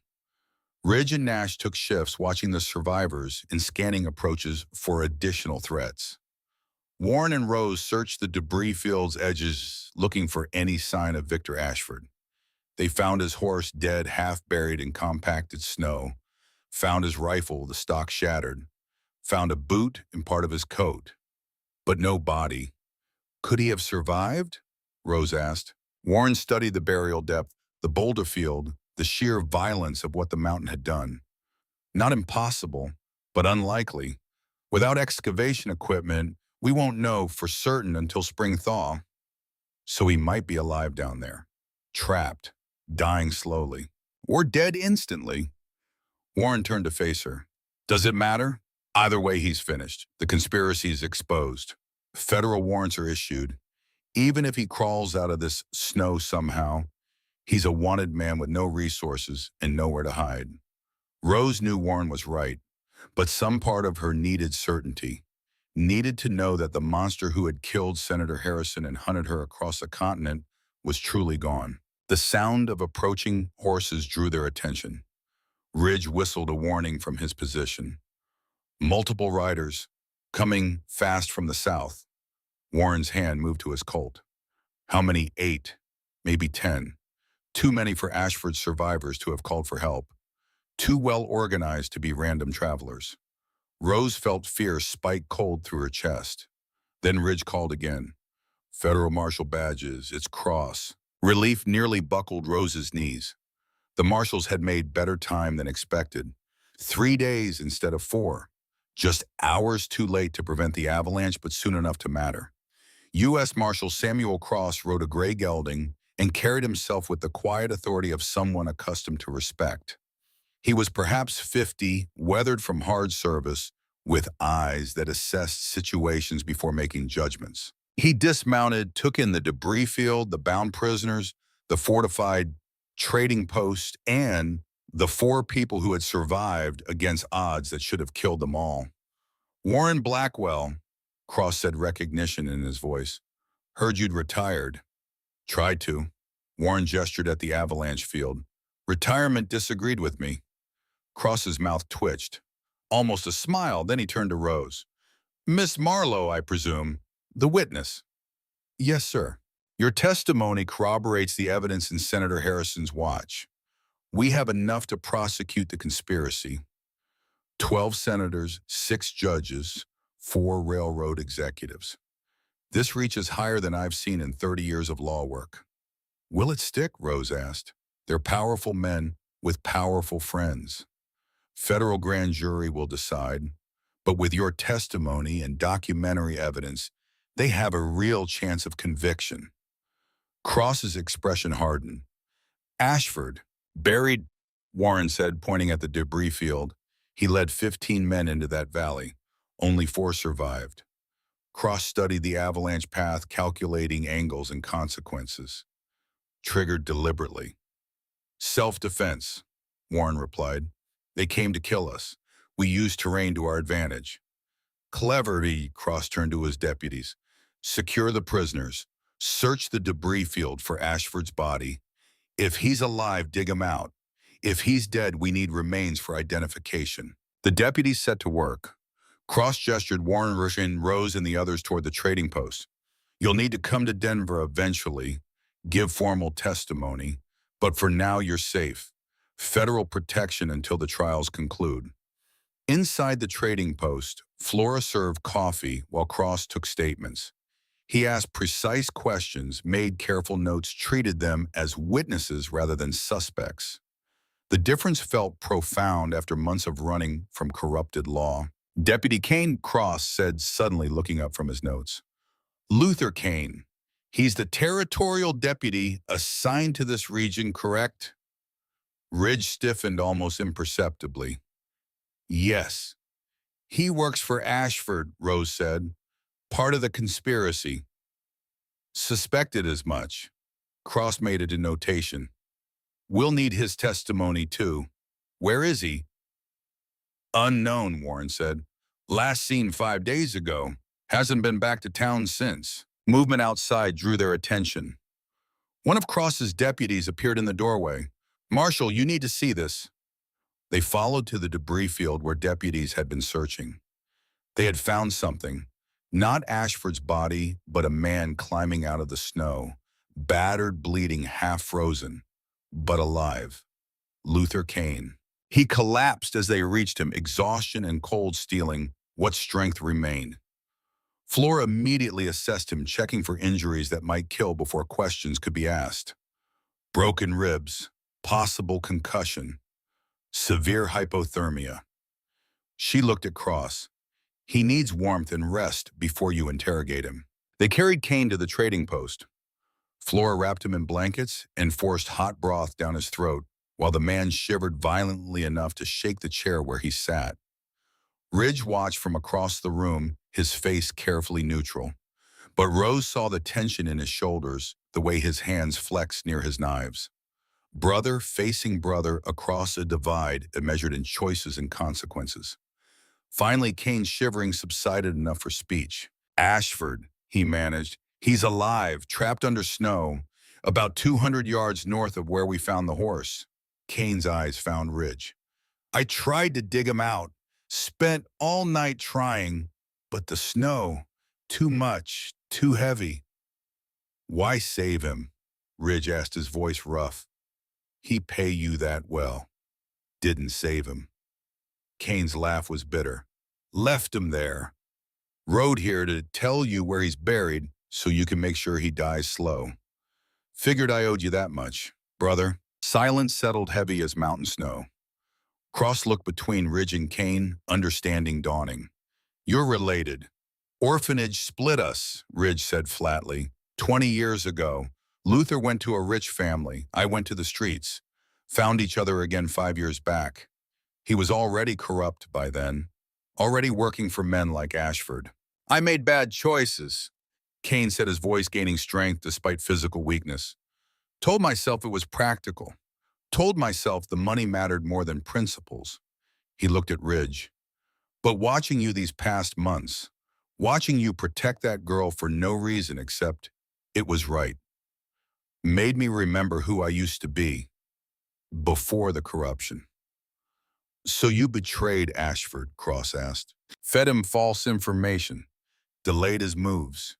Ridge and Nash took shifts watching the survivors and scanning approaches for additional threats. Warren and Rose searched the debris field's edges, looking for any sign of Victor Ashford. They found his horse dead, half buried in compacted snow. Found his rifle, the stock shattered. Found a boot and part of his coat. But no body. Could he have survived? Rose asked. Warren studied the burial depth, the boulder field, the sheer violence of what the mountain had done. Not impossible, but unlikely. Without excavation equipment, we won't know for certain until spring thaw. So he might be alive down there, trapped, dying slowly, or dead instantly. Warren turned to face her. Does it matter? Either way, he's finished. The conspiracy is exposed. Federal warrants are issued. Even if he crawls out of this snow somehow, he's a wanted man with no resources and nowhere to hide. Rose knew Warren was right, but some part of her needed certainty, needed to know that the monster who had killed Senator Harrison and hunted her across the continent was truly gone. The sound of approaching horses drew their attention. Ridge whistled a warning from his position. Multiple riders, coming fast from the south. Warren's hand moved to his Colt. How many? 8, maybe 10. Too many for Ashford's survivors to have called for help. too well organized to be random travelers. Rose felt fear spike cold through her chest. Then Ridge called again. Federal Marshal badges, it's Cross. Relief nearly buckled Rose's knees. The marshals had made better time than expected. 3 days instead of 4. Just hours too late to prevent the avalanche, but soon enough to matter. U.S. Marshal Samuel Cross rode a gray gelding and carried himself with the quiet authority of someone accustomed to respect. He was perhaps 50, weathered from hard service, with eyes that assessed situations before making judgments. He dismounted, took in the debris field, the bound prisoners, the fortified trading post, and the 4 people who had survived against odds that should have killed them all. Warren Blackwell, Cross said, recognition in his voice. Heard you'd retired. Tried to. Warren gestured at the avalanche field. Retirement disagreed with me. Cross's mouth twitched. Almost a smile, then he turned to Rose. Miss Marlowe, I presume. The witness. Yes, sir. Your testimony corroborates the evidence in Senator Harrison's watch. We have enough to prosecute the conspiracy. 12 senators, 6 judges, 4 railroad executives. This reaches higher than I've seen in 30 years of law work. Will it stick? Rose asked. They're powerful men with powerful friends. Federal grand jury will decide, but with your testimony and documentary evidence, they have a real chance of conviction. Cross's expression hardened. Ashford, buried, Warren said, pointing at the debris field. He led 15 men into that valley. Only 4 survived. Cross studied the avalanche path, calculating angles and consequences. Triggered deliberately. Self-defense, Warren replied. They came to kill us. We used terrain to our advantage. Cleverly, Cross turned to his deputies. Secure the prisoners. Search the debris field for Ashford's body. If he's alive, dig him out. If he's dead, we need remains for identification. The deputies set to work. Cross gestured Warren, Rose, and the others toward the trading post. You'll need to come to Denver eventually, give formal testimony, but for now you're safe. Federal protection until the trials conclude. Inside the trading post, Flora served coffee while Cross took statements. He asked precise questions, made careful notes, treated them as witnesses rather than suspects. The difference felt profound after months of running from corrupted law. Deputy Kane, Cross said, suddenly looking up from his notes. Luther Kane. He's the territorial deputy assigned to this region, correct? Ridge stiffened almost imperceptibly. Yes. He works for Ashford, Rose said. Part of the conspiracy. Suspected as much. Cross made a denotation. We'll need his testimony, too. Where is he? Unknown, Warren said. Last seen 5 days ago. Hasn't been back to town since. Movement outside drew their attention. One of Cross's deputies appeared in the doorway. Marshal, you need to see this. They followed to the debris field where deputies had been searching. They had found something. Not Ashford's body, but a man climbing out of the snow, battered, bleeding, half frozen, but alive. Luther Kane. He collapsed as they reached him, exhaustion and cold stealing what strength remained. Flora immediately assessed him, checking for injuries that might kill before questions could be asked. Broken ribs, possible concussion, severe hypothermia. She looked at Cross. He needs warmth and rest before you interrogate him. They carried Kane to the trading post. Flora wrapped him in blankets and forced hot broth down his throat, while the man shivered violently enough to shake the chair where he sat. Ridge watched from across the room, his face carefully neutral. But Rose saw the tension in his shoulders, the way his hands flexed near his knives. Brother facing brother across a divide measured in choices and consequences. Finally, Kane's shivering subsided enough for speech. Ashford, he managed. He's alive, trapped under snow, about 200 yards north of where we found the horse. Kane's eyes found Ridge. I tried to dig him out, spent all night trying, but the snow, too much, too heavy. Why save him? Ridge asked, his voice rough. He pay you that well. didn't save him. Kane's laugh was bitter. Left him there. Rode here to tell you where he's buried so you can make sure he dies slow. Figured I owed you that much, brother. Silence settled heavy as mountain snow. Cross looked between Ridge and Kane, understanding dawning. You're related. Orphanage split us, Ridge said flatly. 20 years ago, Luther went to a rich family. I went to the streets. Found each other again 5 years back. He was already corrupt by then, already working for men like Ashford. I made bad choices, Kane said, his voice gaining strength despite physical weakness. Told myself it was practical. Told myself the money mattered more than principles. He looked at Ridge. But watching you these past months, watching you protect that girl for no reason except it was right, made me remember who I used to be before the corruption. So you betrayed Ashford, Cross asked. Fed him false information, delayed his moves,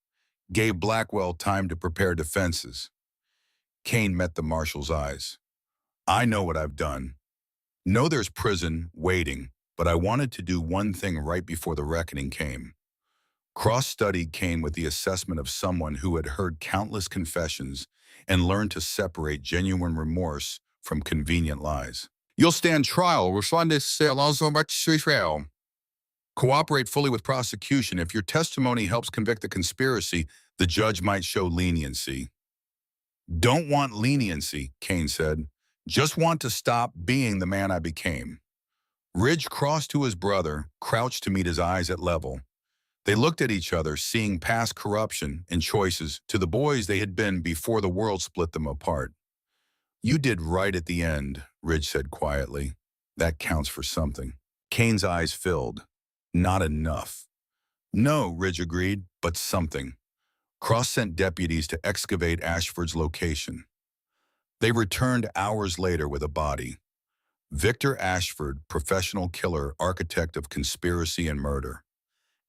gave Blackwell time to prepare defenses. Kane met the marshal's eyes. I know what I've done. Know there's prison waiting, but I wanted to do one thing right before the reckoning came. Cross studied Kane with the assessment of someone who had heard countless confessions and learned to separate genuine remorse from convenient lies. You'll stand trial. Cooperate fully with prosecution. If your testimony helps convict the conspiracy, the judge might show leniency. Don't want leniency, Kane said. Just want to stop being the man I became. Ridge crossed to his brother, crouched to meet his eyes at level. They looked at each other, seeing past corruption and choices to the boys they had been before the world split them apart. You did right at the end, Ridge said quietly. That counts for something. Kane's eyes filled. Not enough. No, Ridge agreed, but something. Cross sent deputies to excavate Ashford's location. They returned hours later with a body. Victor Ashford, professional killer, architect of conspiracy and murder.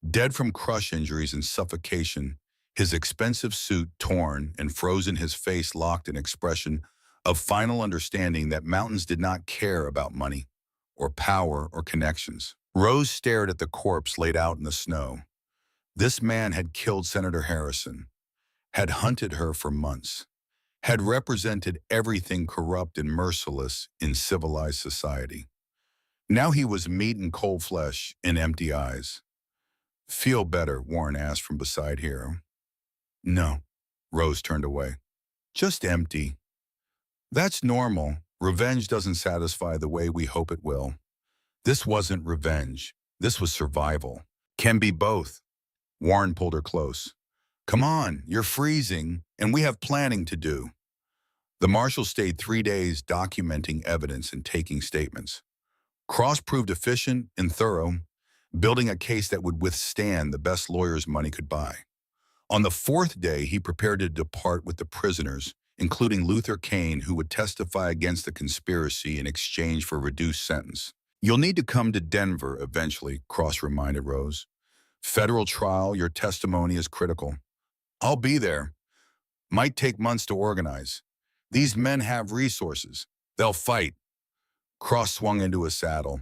Dead from crush injuries and suffocation, his expensive suit torn and frozen, his face locked in expression of final understanding that mountains did not care about money or power or connections. Rose stared at the corpse laid out in the snow. This man had killed Senator Harrison, had hunted her for months, had represented everything corrupt and merciless in civilized society. Now he was meat and cold flesh and empty eyes. Feel better, Warren asked from beside Hero. No, Rose turned away. Just empty. That's normal. Revenge doesn't satisfy the way we hope it will. This wasn't revenge. This was survival. Can be both. Warren pulled her close. Come on, you're freezing, and we have planning to do. The marshal stayed 3 days documenting evidence and taking statements. Cross proved efficient and thorough, building a case that would withstand the best lawyers money could buy. On the 4th day, he prepared to depart with the prisoners, including Luther Kane, who would testify against the conspiracy in exchange for a reduced sentence. You'll need to come to Denver eventually, Cross reminded Rose. Federal trial, your testimony is critical. I'll be there. Might take months to organize. These men have resources. They'll fight. Cross swung into his saddle.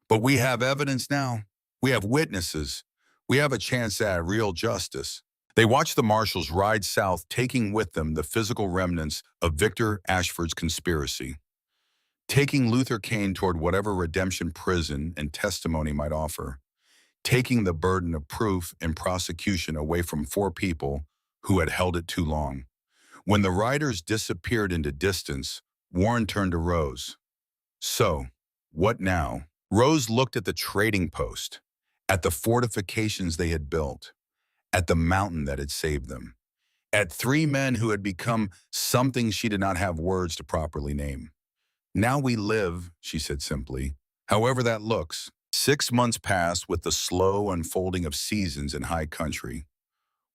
But we have evidence now. We have witnesses. We have a chance at real justice. They watched the marshals ride south, taking with them the physical remnants of Victor Ashford's conspiracy, taking Luther Kane toward whatever redemption prison and testimony might offer, taking the burden of proof and prosecution away from 4 people who had held it too long. When the riders disappeared into distance, Warren turned to Rose. So, what now? Rose looked at the trading post, at the fortifications they had built, at the mountain that had saved them, at 3 men who had become something she did not have words to properly name. Now we live, she said simply, however that looks. 6 months passed with the slow unfolding of seasons in high country.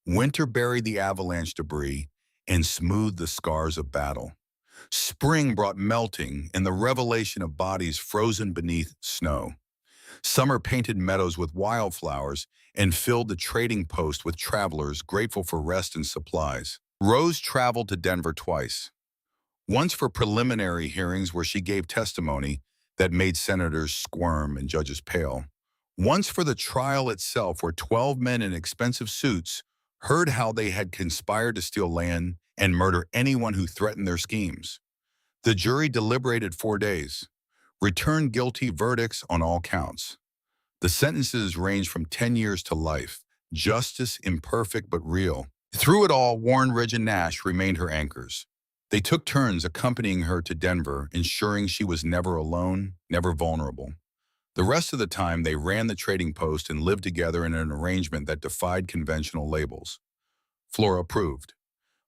Winter buried the avalanche debris and smoothed the scars of battle. Spring brought melting and the revelation of bodies frozen beneath snow. Summer painted meadows with wildflowers and filled the trading post with travelers grateful for rest and supplies. Rose traveled to Denver twice. Once for preliminary hearings where she gave testimony, that made senators squirm and judges pale. Once for the trial itself, where 12 men in expensive suits heard how they had conspired to steal land and murder anyone who threatened their schemes. The jury deliberated 4 days, returned guilty verdicts on all counts. The sentences ranged from 10 years to life, justice imperfect but real. Through it all, Warren, Ridge, and Nash remained her anchors. They took turns accompanying her to Denver, ensuring she was never alone, never vulnerable. The rest of the time, they ran the trading post and lived together in an arrangement that defied conventional labels. Flora approved.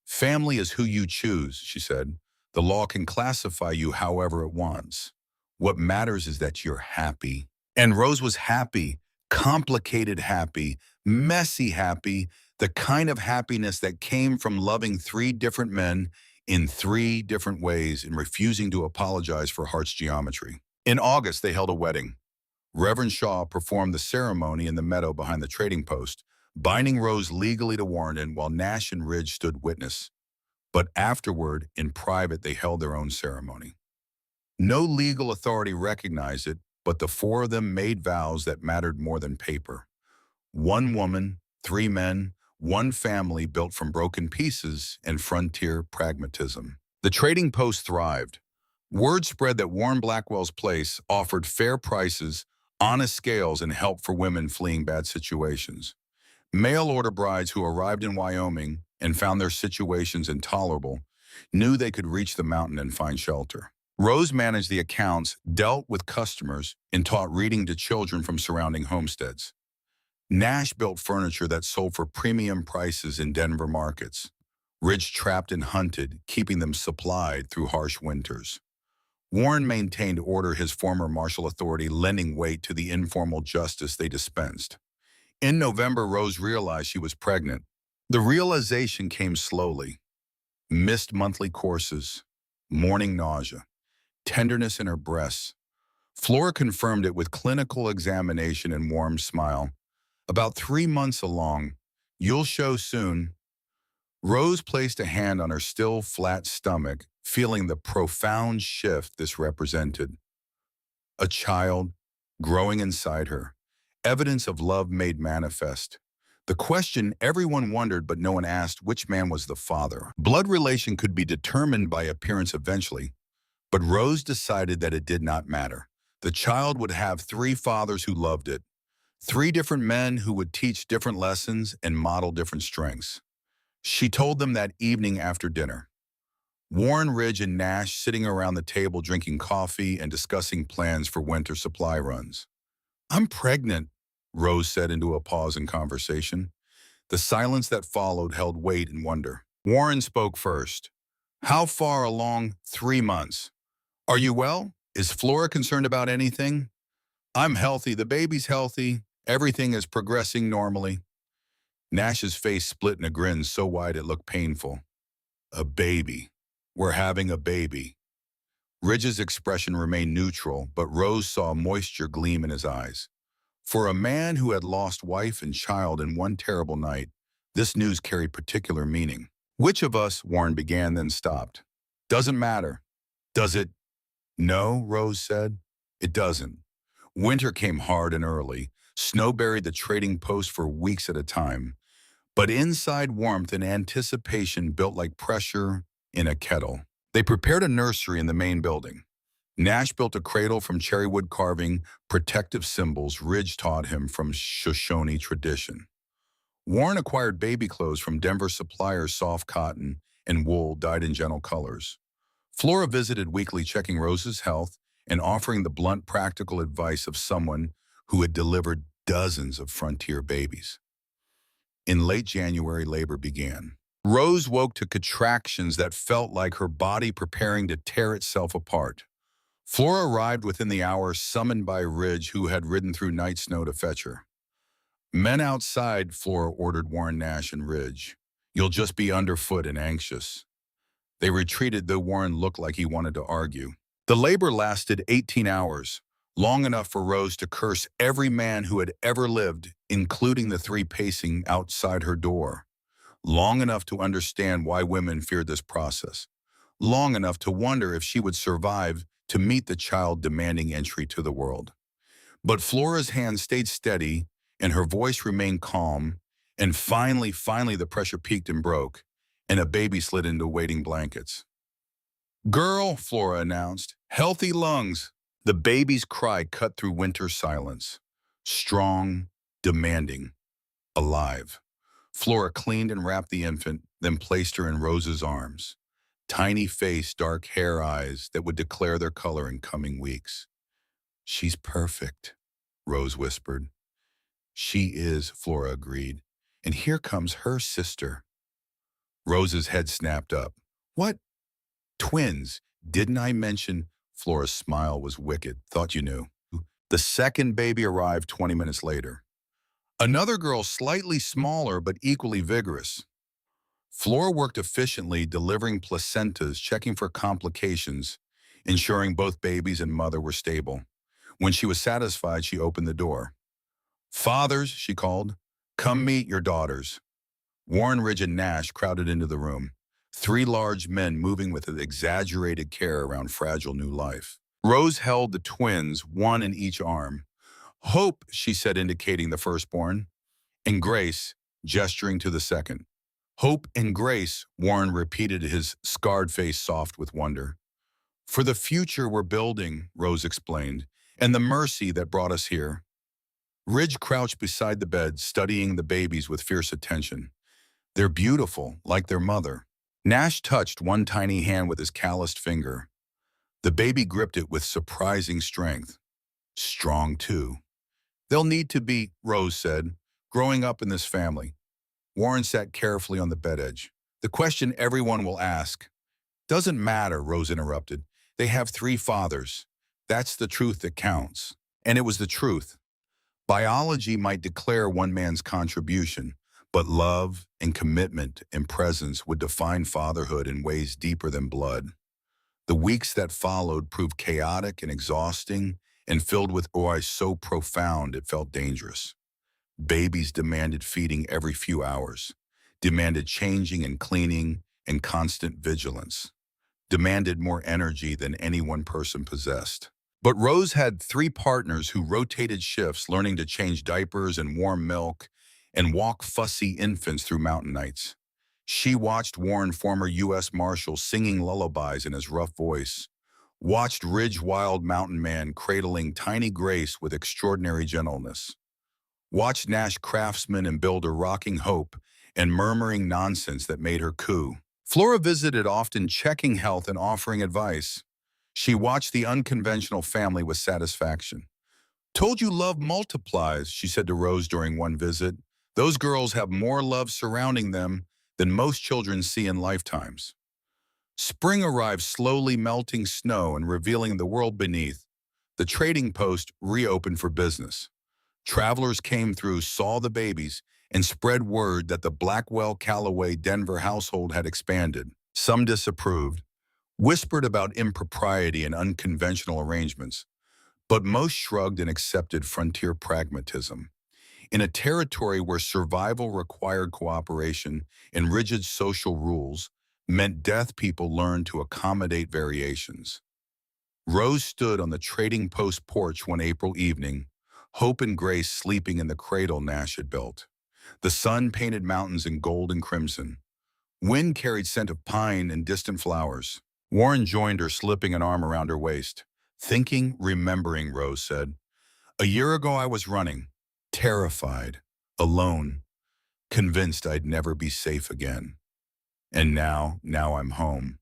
"Family is who you choose," she said. "The law can classify you however it wants. What matters is that you're happy." And Rose was happy, complicated happy, messy happy, the kind of happiness that came from loving three different men in three different ways and refusing to apologize for heart's geometry. In August, they held a wedding. Reverend Shaw performed the ceremony in the meadow behind the trading post, binding Rose legally to Warren while Nash and Ridge stood witness. But afterward, in private, they held their own ceremony. No legal authority recognized it, but the four of them made vows that mattered more than paper. One woman, three men, one family built from broken pieces and frontier pragmatism. The trading post thrived. Word spread that Warren Blackwell's place offered fair prices, honest scales, and help for women fleeing bad situations. Mail-order brides who arrived in Wyoming and found their situations intolerable knew they could reach the mountain and find shelter. Rose managed the accounts, dealt with customers, and taught reading to children from surrounding homesteads. Nash built furniture that sold for premium prices in Denver markets. Ridge trapped and hunted, keeping them supplied through harsh winters. Warren maintained order, his former martial authority lending weight to the informal justice they dispensed. In November, Rose realized she was pregnant. The realization came slowly. Missed monthly courses, morning nausea, tenderness in her breasts. Flora confirmed it with clinical examination and warm smile. "About 3 months along. You'll show soon." Rose placed a hand on her still flat stomach, feeling the profound shift this represented. A child growing inside her, evidence of love made manifest. The question everyone wondered but no one asked: which man was the father? Blood relation could be determined by appearance eventually, but Rose decided that it did not matter. The child would have three fathers who loved it, three different men who would teach different lessons and model different strengths. She told them that evening after dinner. Warren, Ridge, and Nash sitting around the table drinking coffee and discussing plans for winter supply runs. "I'm pregnant," Rose said into a pause in conversation. The silence that followed held weight and wonder. Warren spoke first. "How far along?" "3 months." "Are you well? Is Flora concerned about anything?" "I'm healthy. The baby's healthy. Everything is progressing normally." Nash's face split in a grin so wide it looked painful. "A baby. We're having a baby." Ridge's expression remained neutral, but Rose saw moisture gleam in his eyes. For a man who had lost wife and child in one terrible night, this news carried particular meaning. "Which of us?" Warren began, then stopped. "Doesn't matter." "Does it?" "No," Rose said. "It doesn't." Winter came hard and early. Snow buried the trading post for weeks at a time. But inside, warmth and anticipation built like pressure in a kettle. They prepared a nursery in the main building. Nash built a cradle from cherry wood carving, protective symbols Ridge taught him from Shoshone tradition. Warren acquired baby clothes from Denver suppliers, soft cotton and wool dyed in gentle colors. Flora visited weekly, checking Rose's health and offering the blunt, practical advice of someone who had delivered dozens of frontier babies. In late January, labor began. Rose woke to contractions that felt like her body preparing to tear itself apart. Flora arrived within the hour, summoned by Ridge, who had ridden through night snow to fetch her. "Men outside," Flora ordered Warren, Nash, and Ridge. "You'll just be underfoot and anxious." They retreated, though Warren looked like he wanted to argue. The labor lasted 18 hours, long enough for Rose to curse every man who had ever lived, including the three pacing outside her door. Long enough to understand why women feared this process. Long enough to wonder if she would survive to meet the child demanding entry to the world. But Flora's hand stayed steady and her voice remained calm, and finally the pressure peaked and broke, and a baby slid into waiting blankets. "Girl," Flora announced, "healthy lungs." The baby's cry cut through winter's silence. Strong, demanding, alive. Flora cleaned and wrapped the infant, then placed her in Rose's arms. Tiny face, dark hair, eyes that would declare their color in coming weeks. "She's perfect," Rose whispered. "She is," Flora agreed. "And here comes her sister." Rose's head snapped up. "What? Twins? Didn't I mention?" Flora's smile was wicked. "Thought you knew." The second baby arrived 20 minutes later. Another girl slightly smaller but equally vigorous. Flora worked efficiently, delivering placentas, checking for complications, ensuring both babies and mother were stable. When she was satisfied, she opened the door. "Fathers," she called, "come meet your daughters." Warren, Ridge, and Nash crowded into the room. Three large men moving with exaggerated care around fragile new life. Rose held the twins, one in each arm. "Hope," she said, indicating the firstborn, and Grace, gesturing to the second. "Hope and Grace," Warren repeated, his scarred face soft with wonder. "For the future we're building," Rose explained, "and the mercy that brought us here." Ridge crouched beside the bed, studying the babies with fierce attention. "They're beautiful, like their mother." Nash touched one tiny hand with his calloused finger. The baby gripped it with surprising strength. "Strong, too." "They'll need to be," Rose said, "growing up in this family." Warren sat carefully on the bed edge. "The question everyone will ask." "Doesn't matter," Rose interrupted. "They have three fathers. That's the truth that counts." And it was the truth. Biology might declare one man's contribution, but love and commitment and presence would define fatherhood in ways deeper than blood. The weeks that followed proved chaotic and exhausting and filled with joy so profound it felt dangerous. Babies demanded feeding every few hours, demanded changing and cleaning and constant vigilance, demanded more energy than any one person possessed. But Rose had three partners who rotated shifts, learning to change diapers and warm milk and walk fussy infants through mountain nights. She watched Warren, former U.S. Marshal, singing lullabies in his rough voice, watched Ridge, wild mountain man, cradling tiny Grace with extraordinary gentleness, watched Nash, craftsman and builder, rocking hope and murmuring nonsense that made her coo. Flora visited often, checking health and offering advice. She watched the unconventional family with satisfaction. "Told you love multiplies," she said to Rose during one visit. "Those girls have more love surrounding them than most children see in lifetimes." Spring arrived, slowly melting snow and revealing the world beneath. The trading post reopened for business. Travelers came through, saw the babies, and spread word that the Blackwell Callaway Denver household had expanded. Some disapproved, whispered about impropriety and unconventional arrangements, but most shrugged and accepted frontier pragmatism. In a territory where survival required cooperation and rigid social rules meant death, people learned to accommodate variations. Rose stood on the trading post porch one April evening, Hope and Grace sleeping in the cradle Nash had built. The sun painted mountains in gold and crimson. Wind carried scent of pine and distant flowers. Warren joined her, slipping an arm around her waist. "Thinking, remembering," Rose said. "A year ago I was running, terrified, alone, convinced I'd never be safe again. And now I'm home."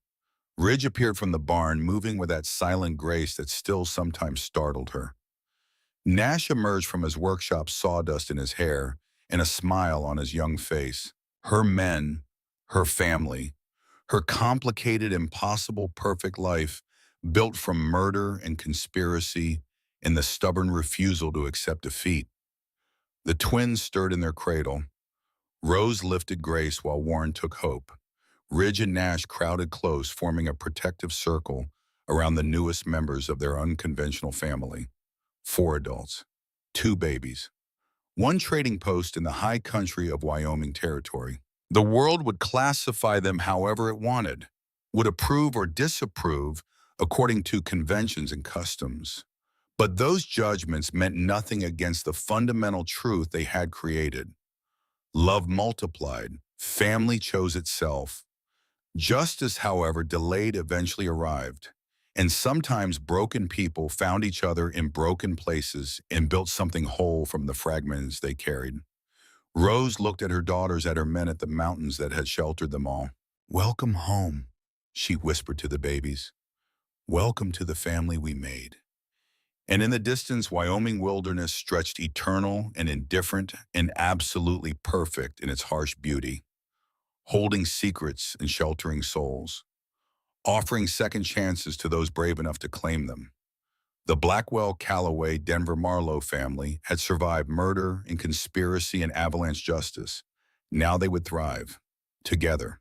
Ridge appeared from the barn, moving with that silent grace that still sometimes startled her. Nash emerged from his workshop, sawdust in his hair and a smile on his young face. Her men, her family, her complicated, impossible, perfect life, built from murder and conspiracy and the stubborn refusal to accept defeat. The twins stirred in their cradle. Rose lifted Grace while Warren took Hope. Ridge and Nash crowded close, forming a protective circle around the newest members of their unconventional family. 4 adults, 2 babies, 1 trading post in the high country of Wyoming Territory. The world would classify them however it wanted, would approve or disapprove according to conventions and customs. But those judgments meant nothing against the fundamental truth they had created. Love multiplied, family chose itself. Justice, however, delayed eventually arrived. And sometimes broken people found each other in broken places and built something whole from the fragments they carried. Rose looked at her daughters, at her men, at the mountains that had sheltered them all. "Welcome home," she whispered to the babies. "Welcome to the family we made." And in the distance, Wyoming wilderness stretched eternal and indifferent and absolutely perfect in its harsh beauty, holding secrets and sheltering souls, offering second chances to those brave enough to claim them. The Blackwell, Calloway, Denver Marlowe family had survived murder and conspiracy and avalanche justice. Now they would thrive, together.